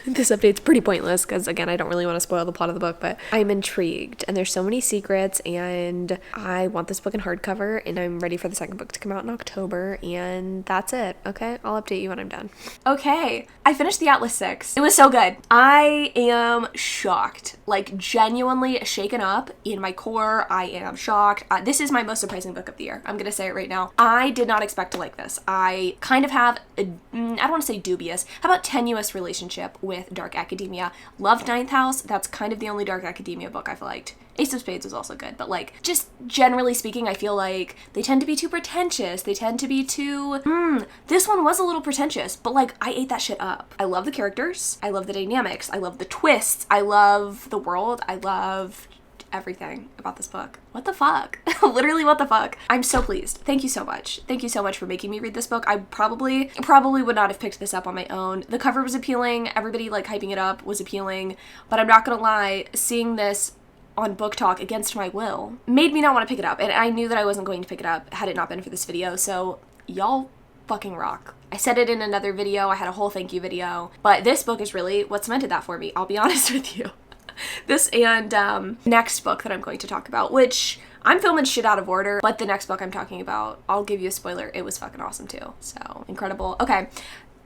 This update's pretty pointless because, again, I don't really want to spoil the plot of the book, but I'm intrigued and there's so many secrets, and I want this book in hardcover, and I'm ready for the second book to come out in October, and that's it. Okay, I'll update you when I'm done. Okay, I finished the Atlas 6. It was so good. I am shocked, like genuinely shaken up in my core. I am shocked. This is my most surprising book of the year. I'm gonna say it right now. I did not expect to like this. I kind of have I don't want to say dubious, how about tenuous relationship with dark academia. Loved Ninth House. That's kind of the only dark academia book I've liked. Ace of Spades was also good, but like, just generally speaking, I feel like they tend to be too pretentious. They tend to be too, this one was a little pretentious, but like, I ate that shit up. I love the characters. I love the dynamics. I love the twists. I love the world. I love everything about this book. What the fuck? Literally, what the fuck? I'm so pleased. Thank you so much. Thank you so much for making me read this book. I probably would not have picked this up on my own. The cover was appealing. Everybody like hyping it up was appealing, but I'm not gonna lie, seeing this on Book Talk against my will made me not want to pick it up, and I knew that I wasn't going to pick it up had it not been for this video, so y'all fucking rock. I said it in another video. I had a whole thank you video, but this book is really what cemented that for me. I'll be honest with you. This and next book that I'm going to talk about, which I'm filming shit out of order, but the next book I'm talking about, I'll give you a spoiler, it was fucking awesome too. So incredible. Okay,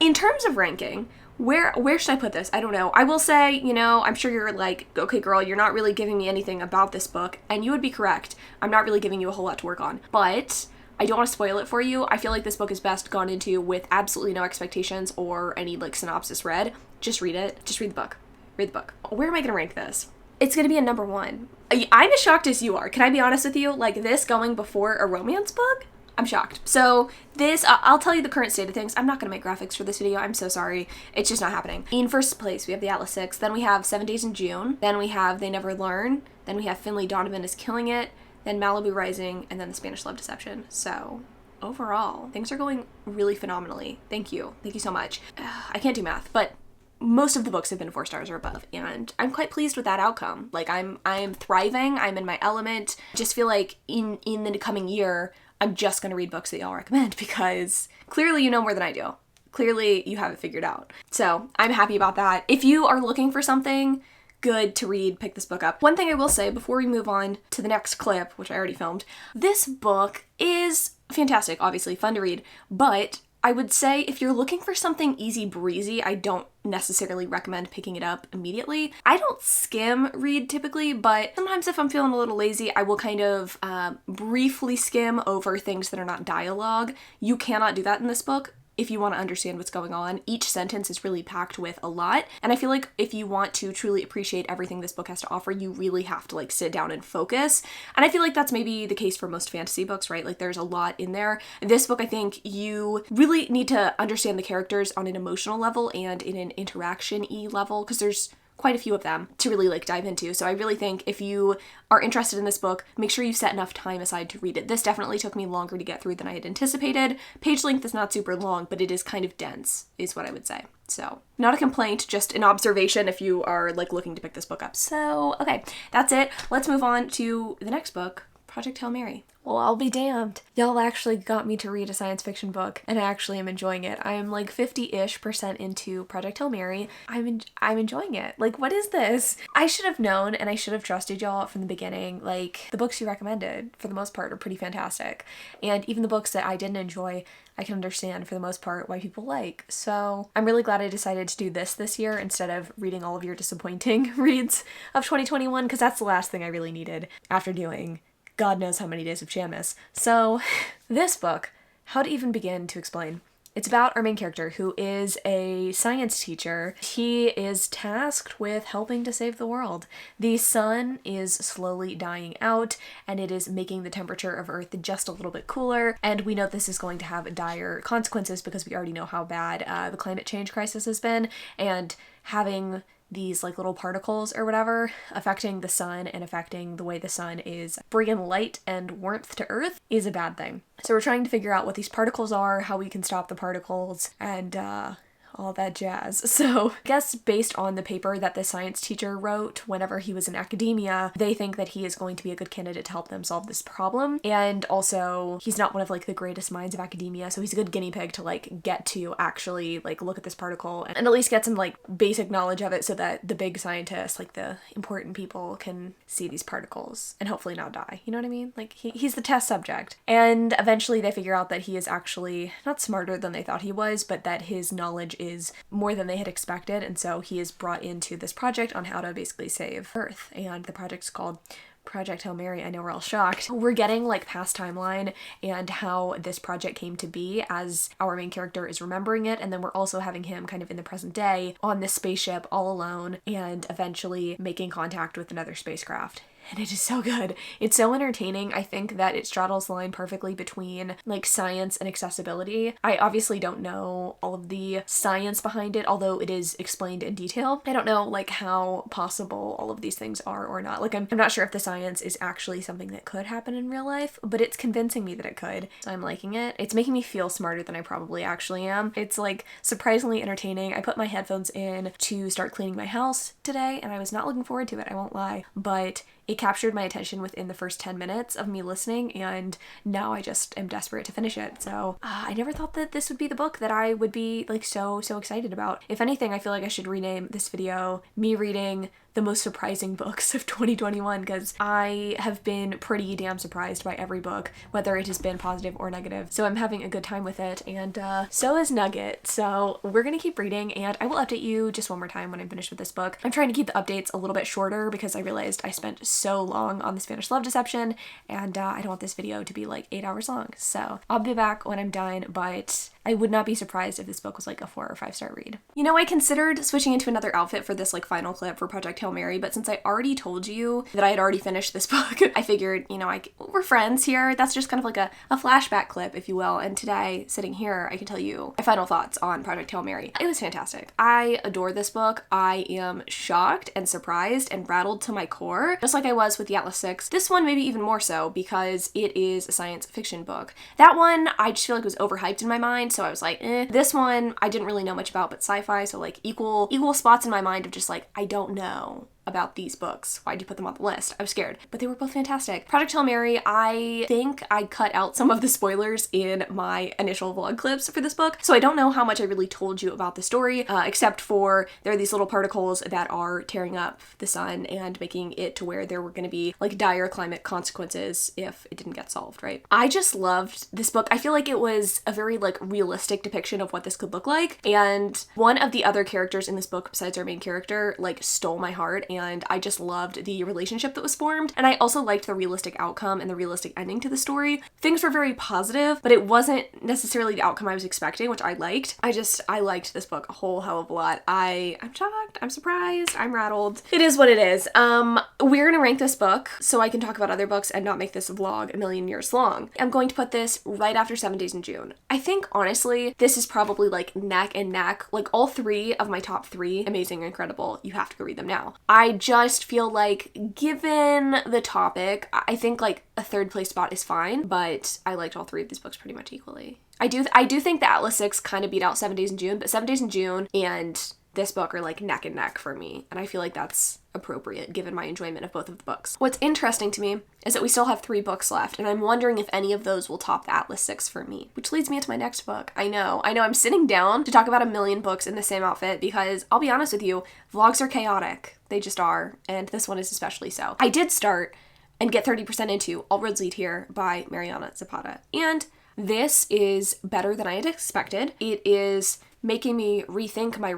in terms of ranking, where should I put this? I don't know. I will say, you know, I'm sure you're like, okay girl, you're not really giving me anything about this book, and you would be correct. I'm not really giving you a whole lot to work on, but I don't want to spoil it for you. I feel like this book is best gone into with absolutely no expectations or any like synopsis read. Just read it. Just read the book. Read the book. Where am I going to rank this? It's going to be a number 1. I'm as shocked as you are. Can I be honest with you? Like, this going before a romance book? I'm shocked. So this, I'll tell you the current state of things. I'm not going to make graphics for this video. I'm so sorry. It's just not happening. In first place, we have the Atlas 6. Then we have 7 Days in June. Then we have They Never Learn. Then we have Finlay, Donovan is Killing It. Then Malibu Rising. And then The Spanish Love Deception. So overall, things are going really phenomenally. Thank you. Thank you so much. I can't do math, but most of the books have been 4 stars or above, and I'm quite pleased with that outcome. Like, I'm thriving, I'm in my element. Just feel like in the coming year, I'm just gonna read books that y'all recommend, because clearly you know more than I do. Clearly you have it figured out. So I'm happy about that. If you are looking for something good to read, pick this book up. One thing I will say before we move on to the next clip, which I already filmed, this book is fantastic, obviously fun to read, but I would say if you're looking for something easy breezy, I don't necessarily recommend picking it up immediately. I don't skim read typically, but sometimes if I'm feeling a little lazy, I will kind of briefly skim over things that are not dialogue. You cannot do that in this book. If you want to understand what's going on, each sentence is really packed with a lot. And I feel like if you want to truly appreciate everything this book has to offer, you really have to like sit down and focus. And I feel like that's maybe the case for most fantasy books, right? Like there's a lot in there. This book, I think you really need to understand the characters on an emotional level and in an interaction-y level, because there's quite a few of them to really like dive into. So I really think if you are interested in this book, make sure you set enough time aside to read it. This definitely took me longer to get through than I had anticipated. Page length is not super long, but it is kind of dense, is what I would say. So not a complaint, just an observation if you are like looking to pick this book up. So, okay, that's it. Let's move on to the next book, Project Hail Mary. Well, I'll be damned. Y'all actually got me to read a science fiction book, and I actually am enjoying it. I am like 50-ish% into Project Hail Mary. I'm enjoying it. Like, what is this? I should have known, and I should have trusted y'all from the beginning. Like, the books you recommended, for the most part, are pretty fantastic. And even the books that I didn't enjoy, I can understand, for the most part, why people like. So I'm really glad I decided to do this year instead of reading all of your disappointing reads of 2021, because that's the last thing I really needed after doing God knows how many days of Chanmas. So, this book, how to even begin to explain. It's about our main character, who is a science teacher. He is tasked with helping to save the world. The sun is slowly dying out, and it is making the temperature of Earth just a little bit cooler, and we know this is going to have dire consequences because we already know how bad the climate change crisis has been, and having these like little particles or whatever affecting the sun and affecting the way the sun is bringing light and warmth to Earth is a bad thing. So we're trying to figure out what these particles are, how we can stop the particles, and all that jazz. So I guess based on the paper that the science teacher wrote whenever he was in academia, they think that he is going to be a good candidate to help them solve this problem. And also, he's not one of like the greatest minds of academia, so he's a good guinea pig to like get to actually like look at this particle and at least get some like basic knowledge of it so that the big scientists, like the important people, can see these particles and hopefully not die. You know what I mean? Like he's the test subject. And eventually they figure out that he is actually not smarter than they thought he was, but that his knowledge is more than they had expected, and so he is brought into this project on how to basically save Earth, and the project's called Project Hail Mary. I know we're all shocked. We're getting like past timeline and how this project came to be as our main character is remembering it, and then we're also having him kind of in the present day on this spaceship all alone and eventually making contact with another spacecraft. And it is so good. It's so entertaining. I think that it straddles the line perfectly between like science and accessibility. I obviously don't know all of the science behind it, although it is explained in detail. I don't know like how possible all of these things are or not. Like I'm not sure if the science is actually something that could happen in real life, but it's convincing me that it could. So I'm liking it. It's making me feel smarter than I probably actually am. It's like surprisingly entertaining. I put my headphones in to start cleaning my house today, and I was not looking forward to it, I won't lie, but it captured my attention within the first 10 minutes of me listening, and now I just am desperate to finish it. So I never thought that this would be the book that I would be like so excited about. If anything, I feel like I should rename this video me reading the most surprising books of 2021, because I have been pretty damn surprised by every book, whether it has been positive or negative. So I'm having a good time with it, and so is Nugget. So we're gonna keep reading, and I will update you just one more time when I'm finished with this book. I'm trying to keep the updates a little bit shorter because I realized I spent so long on the Spanish Love Deception, and I don't want this video to be like 8 hours long. So I'll be back when I'm done, but I would not be surprised if this book was like a 4 or 5 star read. You know, I considered switching into another outfit for this like final clip for Project Hail Mary, but since I already told you that I had already finished this book, I figured, you know, we're friends here. That's just kind of like a flashback clip, if you will. And today, sitting here, I can tell you my final thoughts on Project Hail Mary. It was fantastic. I adore this book. I am shocked and surprised and rattled to my core, just like I was with the Atlas 6. This one maybe even more so because it is a science fiction book. That one, I just feel like was overhyped in my mind, so I was like, eh. This one, I didn't really know much about, but sci-fi, so like equal spots in my mind of just like, I don't know about these books. Why'd you put them on the list? I was scared, but they were both fantastic. Project Hail Mary, I think I cut out some of the spoilers in my initial vlog clips for this book, so I don't know how much I really told you about the story, except for there are these little particles that are tearing up the sun and making it to where there were going to be like dire climate consequences if it didn't get solved, right? I just loved this book. I feel like it was a very like realistic depiction of what this could look like, and one of the other characters in this book besides our main character like stole my heart, and I just loved the relationship that was formed, and I also liked the realistic outcome and the realistic ending to the story. Things were very positive, but it wasn't necessarily the outcome I was expecting, which I liked. I liked this book a whole hell of a lot. I'm shocked, I'm surprised, I'm rattled. It is what it is. We're gonna rank this book so I can talk about other books and not make this vlog a million years long. I'm going to put this right after 7 Days in June. I think honestly, this is probably like neck and neck. Like all 3 of my top 3, amazing, incredible. You have to go read them now. I just feel like given the topic, I think like a 3rd place spot is fine, but I liked all 3 of these books pretty much equally. I do think the Atlas 6 kind of beat out 7 Days in June, but 7 Days in June and this book are like neck and neck for me, and I feel like that's appropriate given my enjoyment of both of the books. What's interesting to me is that we still have 3 books left, and I'm wondering if any of those will top the Atlas 6 for me, which leads me into my next book. I know I'm sitting down to talk about a million books in the same outfit because I'll be honest with you, vlogs are chaotic. They just are, and this one is especially so. I did start and get 30% into All Roads Lead Here by Mariana Zapata, and this is better than I had expected. It is making me rethink my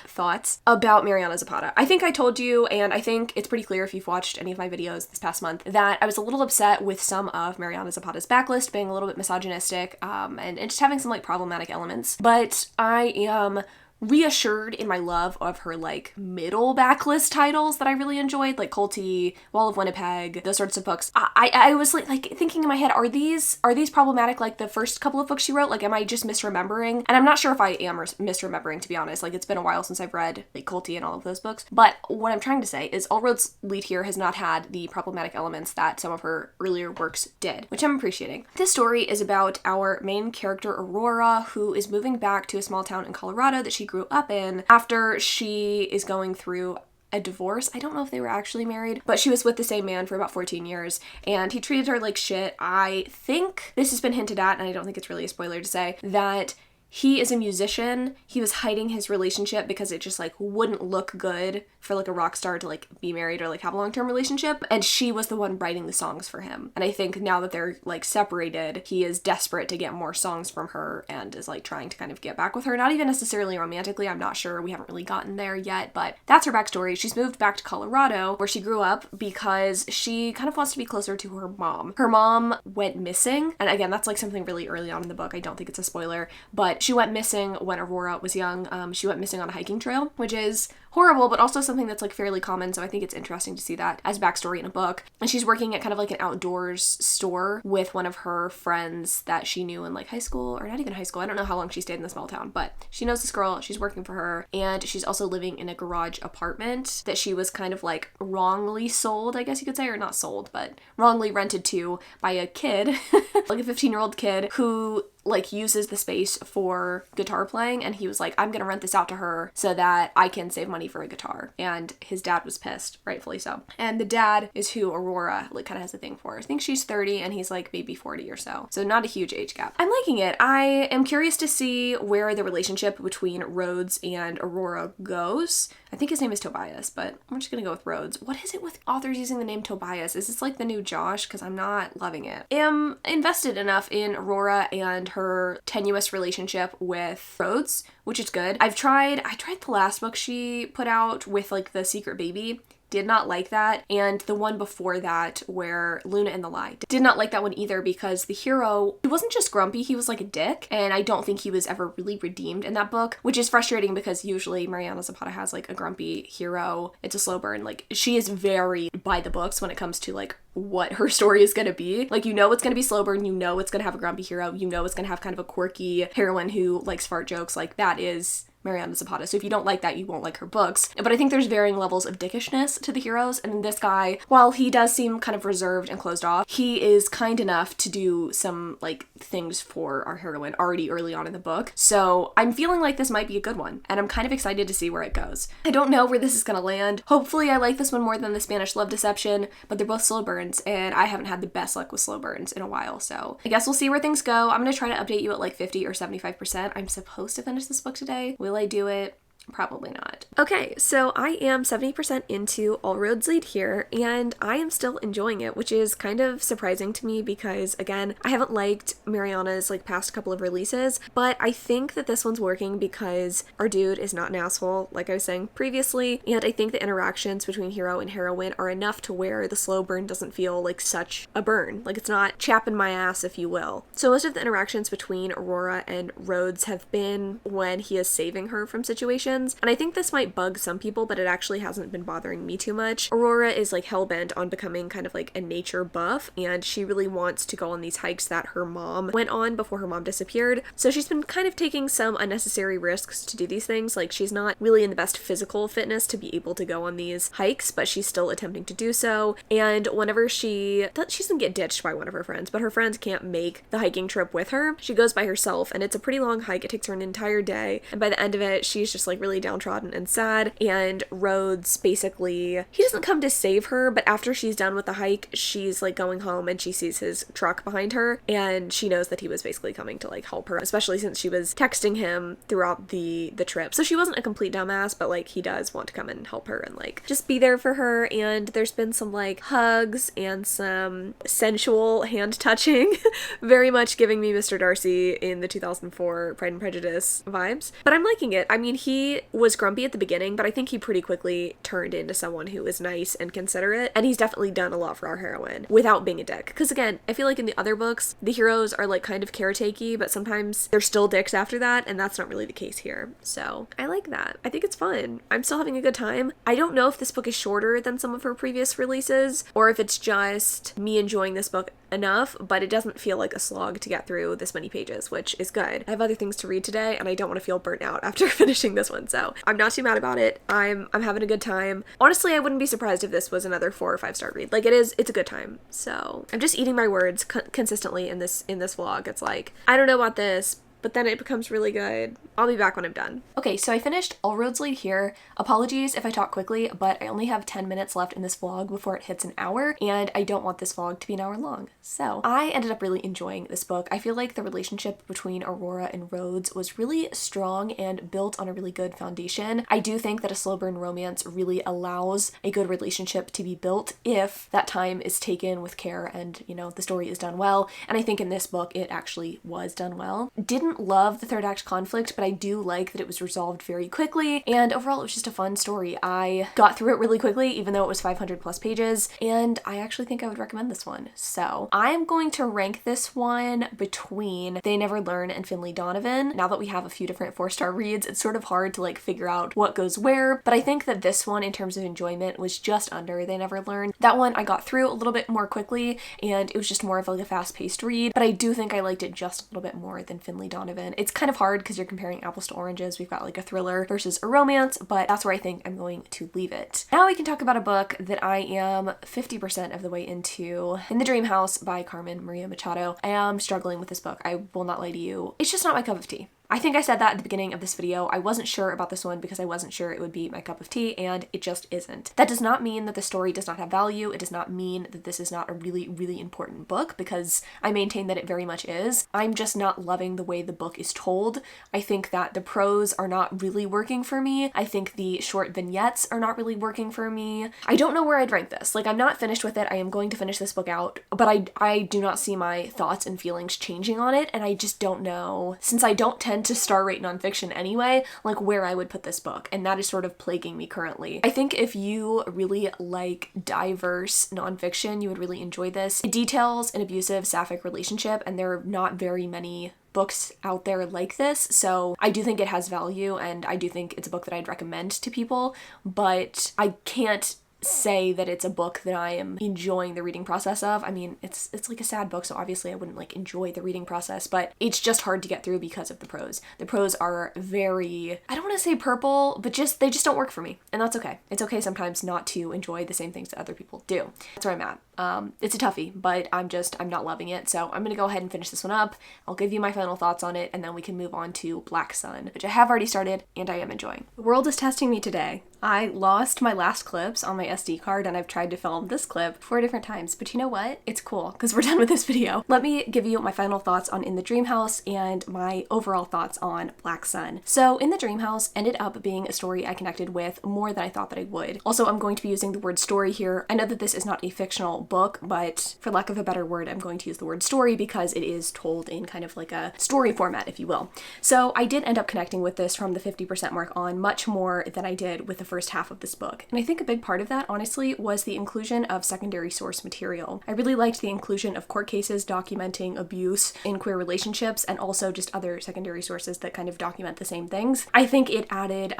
thoughts about Mariana Zapata. I think I told you, and I think it's pretty clear if you've watched any of my videos this past month, that I was a little upset with some of Mariana Zapata's backlist being a little bit misogynistic, and just having some like problematic elements. But I am reassured in my love of her like middle backlist titles that I really enjoyed, like Colty, Wall of Winnipeg, those sorts of books. I was like thinking in my head, are these problematic like the first couple of books she wrote? Like, am I just misremembering? And I'm not sure if I am misremembering, to be honest. Like, it's been a while since I've read like Colty and all of those books. But what I'm trying to say is All Roads Lead Here has not had the problematic elements that some of her earlier works did, which I'm appreciating. This story is about our main character, Aurora, who is moving back to a small town in Colorado that she grew up in after she is going through a divorce. I don't know if they were actually married, but she was with the same man for about 14 years, and he treated her like shit. I think this has been hinted at, and I don't think it's really a spoiler to say, that he is a musician. He was hiding his relationship because it just like wouldn't look good for like a rock star to like be married or like have a long-term relationship, and she was the one writing the songs for him. And I think now that they're like separated, he is desperate to get more songs from her and is like trying to kind of get back with her, not even necessarily romantically. I'm not sure, we haven't really gotten there yet, but that's her backstory. She's moved back to Colorado where she grew up because she kind of wants to be closer to her mom. Her mom went missing, and again, that's like something really early on in the book. I don't think it's a spoiler, but she went missing when Aurora was young. She went missing on a hiking trail, which is horrible, but also something that's like fairly common, so I think it's interesting to see that as backstory in a book. And she's working at kind of like an outdoors store with one of her friends that she knew in like high school, or not even high school. I don't know how long she stayed in the small town, but she knows this girl, she's working for her, and she's also living in a garage apartment that she was kind of like wrongly sold, I guess you could say, or not sold, but wrongly rented to by a kid, like a 15-year-old kid who like uses the space for guitar playing, and he was like, I'm gonna rent this out to her so that I can save money for a guitar. And his dad was pissed, rightfully so. And the dad is who Aurora like kind of has a thing for. I think she's 30 and he's like maybe 40 or so. So not a huge age gap. I'm liking it. I am curious to see where the relationship between Rhodes and Aurora goes. I think his name is Tobias, but I'm just gonna go with Rhodes. What is it with authors using the name Tobias? Is this like the new Josh? Because I'm not loving it. Am invested enough in Aurora and her tenuous relationship with Rhodes, which is good. I tried the last book she put out with like the secret baby. Did not like that, and the one before that where Luna and the Lie, did not like that one either, because the hero, he wasn't just grumpy, he was like a dick, and I don't think he was ever really redeemed in that book, which is frustrating because usually Mariana Zapata has like a grumpy hero. It's a slow burn. Like, she is very by the books when it comes to like what her story is gonna be. Like, you know it's gonna be slow burn, you know it's gonna have a grumpy hero, you know it's gonna have kind of a quirky heroine who likes fart jokes. Like, that is Mariana Zapata. So if you don't like that, you won't like her books. But I think there's varying levels of dickishness to the heroes, and this guy, while he does seem kind of reserved and closed off, he is kind enough to do some like things for our heroine already early on in the book. So I'm feeling like this might be a good one, and I'm kind of excited to see where it goes. I don't know where this is gonna land. Hopefully I like this one more than the Spanish Love Deception, but they're both slow burns, and I haven't had the best luck with slow burns in a while, so I guess we'll see where things go. I'm gonna try to update you at like 50 or 75%. I'm supposed to finish this book today. Will I do it? Probably not. Okay, so I am 70% into All Roads Lead Here, and I am still enjoying it, which is kind of surprising to me because, again, I haven't liked Mariana's like past couple of releases, but I think that this one's working because our dude is not an asshole, like I was saying previously, and I think the interactions between hero and heroine are enough to where the slow burn doesn't feel like such a burn. Like, it's not chapping my ass, if you will. So most of the interactions between Aurora and Rhodes have been when he is saving her from situations, questions. And I think this might bug some people, but it actually hasn't been bothering me too much. Aurora is like hell-bent on becoming kind of like a nature buff, and she really wants to go on these hikes that her mom went on before her mom disappeared. So she's been kind of taking some unnecessary risks to do these things. Like, she's not really in the best physical fitness to be able to go on these hikes, but she's still attempting to do so. And whenever she doesn't get ditched by one of her friends, but her friends can't make the hiking trip with her, she goes by herself, and it's a pretty long hike. It takes her an entire day, and by the end of it, she's just like really downtrodden and sad. And Rhodes basically, he doesn't come to save her, but after she's done with the hike, she's like going home and she sees his truck behind her, and she knows that he was basically coming to like help her, especially since she was texting him throughout the trip. So she wasn't a complete dumbass, but like he does want to come and help her and like just be there for her. And there's been some like hugs and some sensual hand touching, very much giving me Mr. Darcy in the 2004 Pride and Prejudice vibes. But I'm liking it. I mean, he was grumpy at the beginning, but I think he pretty quickly turned into someone who is nice and considerate, and he's definitely done a lot for our heroine without being a dick. Because again, I feel like in the other books, the heroes are like kind of caretakey, but sometimes they're still dicks after that, and that's not really the case here. So I like that. I think it's fun. I'm still having a good time. I don't know if this book is shorter than some of her previous releases, or if it's just me enjoying this book enough, but it doesn't feel like a slog to get through this many pages, which is good. I have other things to read today, and I don't want to feel burnt out after finishing this one, so I'm not too mad about it. I'm having a good time. Honestly, I wouldn't be surprised if this was another 4 or 5 star read. Like, it's a good time. So I'm just eating my words consistently in this vlog. It's like, I don't know about this, but then it becomes really good. I'll be back when I'm done. Okay, so I finished All Roads Lead Here. Apologies if I talk quickly, but I only have 10 minutes left in this vlog before it hits an hour, and I don't want this vlog to be an hour long. So I ended up really enjoying this book. I feel like the relationship between Aurora and Rhodes was really strong and built on a really good foundation. I do think that a slow burn romance really allows a good relationship to be built if that time is taken with care and, you know, the story is done well. And I think in this book, it actually was done well. Didn't love the third act conflict, but I do like that it was resolved very quickly, and overall it was just a fun story. I got through it really quickly, even though it was 500 plus pages, and I actually think I would recommend this one. So I'm going to rank this one between They Never Learn and Finlay, Donovan. Now that we have a few different 4-star reads, it's sort of hard to like figure out what goes where, but I think that this one in terms of enjoyment was just under They Never Learn. That one I got through a little bit more quickly, and it was just more of like a fast-paced read, but I do think I liked it just a little bit more than Finlay, Donovan. It's kind of hard because you're comparing apples to oranges. We've got like a thriller versus a romance, but that's where I think I'm going to leave it. Now we can talk about a book that I am 50% of the way into, In the Dream House by Carmen Maria Machado. I am struggling with this book. I will not lie to you. It's just not my cup of tea. I think I said that at the beginning of this video. I wasn't sure about this one because I wasn't sure it would be my cup of tea, and it just isn't. That does not mean that the story does not have value. It does not mean that this is not a really, really important book, because I maintain that it very much is. I'm just not loving the way the book is told. I think that the prose are not really working for me. I think the short vignettes are not really working for me. I don't know where I'd rank this. Like, I'm not finished with it. I am going to finish this book out, but I do not see my thoughts and feelings changing on it, and I just don't know, since I don't tend to star rate nonfiction anyway, like where I would put this book, and that is sort of plaguing me currently. I think if you really like diverse nonfiction, you would really enjoy this. It details an abusive sapphic relationship, and there are not very many books out there like this, so I do think it has value, and I do think it's a book that I'd recommend to people, but I can't say that it's a book that I am enjoying the reading process of. I mean, it's like a sad book, so obviously I wouldn't like enjoy the reading process, but it's just hard to get through because of the prose. The prose are very, I don't want to say purple, but they just don't work for me, and that's okay. It's okay sometimes not to enjoy the same things that other people do. That's where I'm at. It's a toughie, but I'm not loving it, so I'm gonna go ahead and finish this one up. I'll give you my final thoughts on it, and then we can move on to Black Sun, which I have already started, and I am enjoying. The world is testing me today. I lost my last clips on my SD card, and I've tried to film this clip 4 different times, but you know what? It's cool, because we're done with this video. Let me give you my final thoughts on In the Dream House and my overall thoughts on Black Sun. So In the Dream House ended up being a story I connected with more than I thought that I would. Also, I'm going to be using the word story here. I know that this is not a fictional book, but for lack of a better word, I'm going to use the word story because it is told in kind of like a story format, if you will. So I did end up connecting with this from the 50% mark on much more than I did with the first first half of this book. And I think a big part of that, honestly, was the inclusion of secondary source material. I really liked the inclusion of court cases documenting abuse in queer relationships and also just other secondary sources that kind of document the same things. I think it added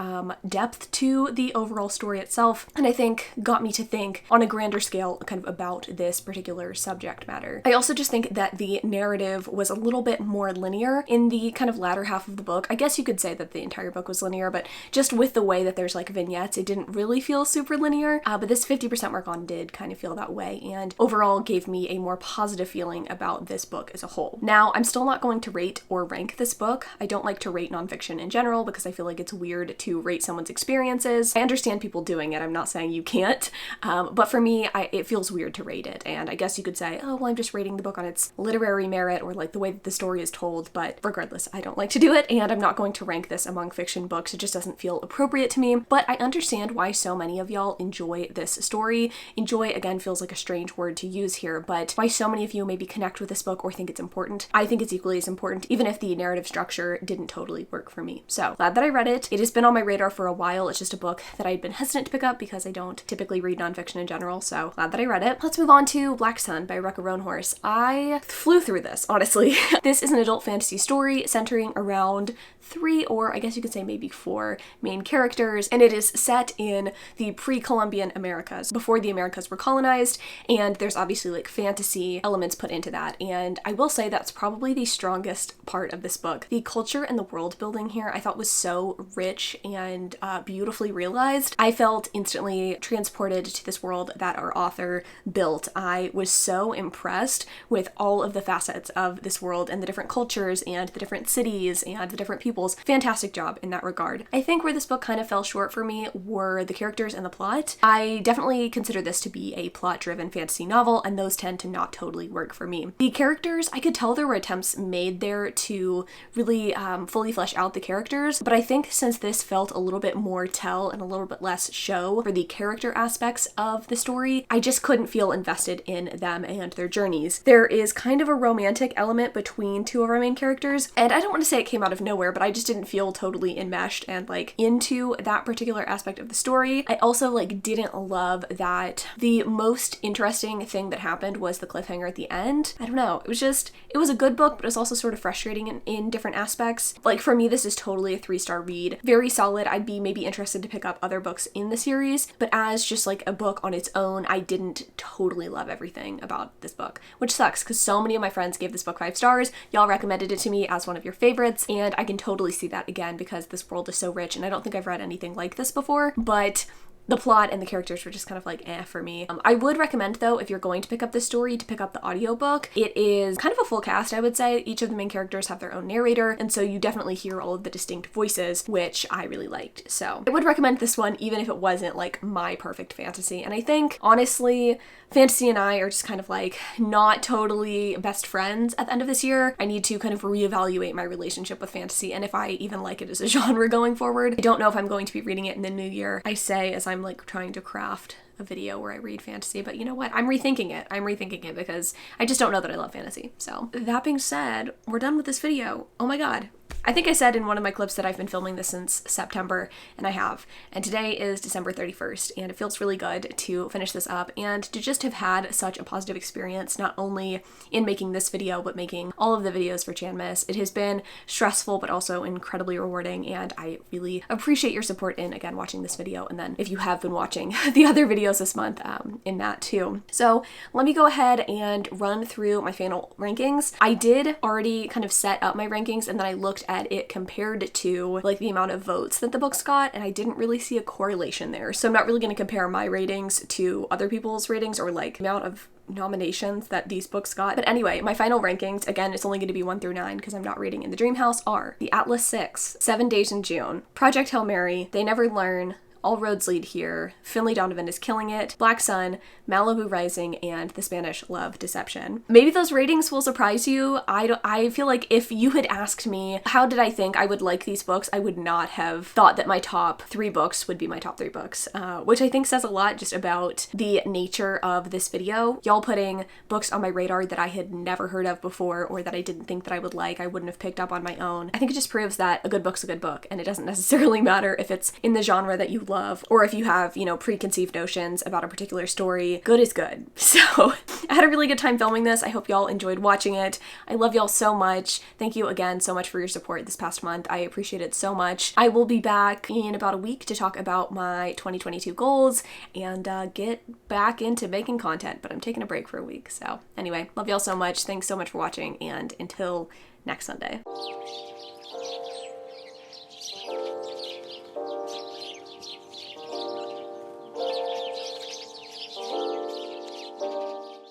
depth to the overall story itself, and I think got me to think on a grander scale kind of about this particular subject matter. I also just think that the narrative was a little bit more linear in the kind of latter half of the book. I guess you could say that the entire book was linear, but just with the way that there's like vignettes, it didn't really feel super linear, but this 50% mark on did kind of feel that way, and overall gave me a more positive feeling about this book as a whole. Now, I'm still not going to rate or rank this book. I don't like to rate nonfiction in general because I feel like it's weird to rate someone's experiences. I understand people doing it, I'm not saying you can't, but for me, it feels weird to rate it, and I guess you could say, oh, well, I'm just rating the book on its literary merit or like the way that the story is told, but regardless, I don't like to do it, and I'm not going to rank this among fiction books. It just doesn't feel appropriate to me, but I understand why so many of y'all enjoy this story. Enjoy, again, feels like a strange word to use here, but why so many of you maybe connect with this book or think it's important. I think it's equally as important, even if the narrative structure didn't totally work for me. So glad that I read it. It has been on my radar for a while. It's just a book that I'd been hesitant to pick up because I don't typically read nonfiction in general, so glad that I read it. Let's move on to Black Sun by Rebecca Roanhorse. I flew through this, honestly. This is an adult fantasy story centering around 3, or I guess you could say maybe 4 main characters, and it is set in the pre-Columbian Americas, before the Americas were colonized, and there's obviously like fantasy elements put into that, and I will say that's probably the strongest part of this book. The culture and the world building here I thought was so rich and beautifully realized. I felt instantly transported to this world that our author built. I was so impressed with all of the facets of this world and the different cultures and the different cities and the different peoples. Fantastic job in that regard. I think where this book kind of fell short for me were the characters and the plot. I definitely consider this to be a plot-driven fantasy novel, and those tend to not totally work for me. The characters, I could tell there were attempts made there to really fully flesh out the characters, but I think since this felt a little bit more tell and a little bit less show for the character aspects of the story, I just couldn't feel invested in them and their journeys. There is kind of a romantic element between 2 of our main characters, and I don't want to say it came out of nowhere, but I just didn't feel totally enmeshed and like into that particular aspect of the story. I also like didn't love that the most interesting thing that happened was the cliffhanger at the end. I don't know, it was a good book, but it was also sort of frustrating in different aspects. Like for me, this is totally a 3-star read. Very solid. I'd be maybe interested to pick up other books in the series, but as just like a book on its own, I didn't totally love everything about this book, which sucks because so many of my friends gave this book 5 stars. Y'all recommended it to me as one of your favorites, and I can totally see that again because this world is so rich and I don't think I've read anything like this before, but the plot and the characters were just kind of like for me. I would recommend though, if you're going to pick up this story, to pick up the audiobook. It is kind of a full cast, I would say. Each of the main characters have their own narrator, and so you definitely hear all of the distinct voices, which I really liked. So I would recommend this one even if it wasn't like my perfect fantasy. And I think honestly, fantasy and I are just kind of like not totally best friends at the end of this year. I need to kind of reevaluate my relationship with fantasy and if I even like it as a genre going forward. I don't know if I'm going to be reading it in the new year. I say as I'm like trying to craft a video where I read fantasy, but you know what? I'm rethinking it because I just don't know that I love fantasy. So that being said, we're done with this video. Oh my god. I think I said in one of my clips that I've been filming this since September, and I have. And today is December 31st, and it feels really good to finish this up and to just have had such a positive experience, not only in making this video, but making all of the videos for Chanmas. It has been stressful, but also incredibly rewarding, and I really appreciate your support in, again, watching this video, and then if you have been watching the other videos this month, in that too. So let me go ahead and run through my final rankings. I did already kind of set up my rankings, and then I looked at it compared to like the amount of votes that the books got, and I didn't really see a correlation there. So I'm not really going to compare my ratings to other people's ratings or like amount of nominations that these books got. But anyway, my final rankings, again, it's only going to be 1 through 9 because I'm not reading in the Dream House, are The Atlas 6, 7 Days in June, Project Hail Mary, They Never Learn, All Roads Lead Here, Finlay Donovan is Killing It, Black Sun, Malibu Rising, and The Spanish Love Deception. Maybe those ratings will surprise you. I feel like if you had asked me how did I think I would like these books, I would not have thought that my top 3 books would be my top 3 books, which I think says a lot just about the nature of this video. Y'all putting books on my radar that I had never heard of before or that I didn't think that I would like, I wouldn't have picked up on my own. I think it just proves that a good book's a good book, and it doesn't necessarily matter if it's in the genre that you love love, or if you have, preconceived notions about a particular story, good is good. So I had a really good time filming this. I hope y'all enjoyed watching it. I love y'all so much. Thank you again so much for your support this past month. I appreciate it so much. I will be back in about a week to talk about my 2022 goals and get back into making content, but I'm taking a break for a week. So anyway, love y'all so much. Thanks so much for watching, and until next Sunday.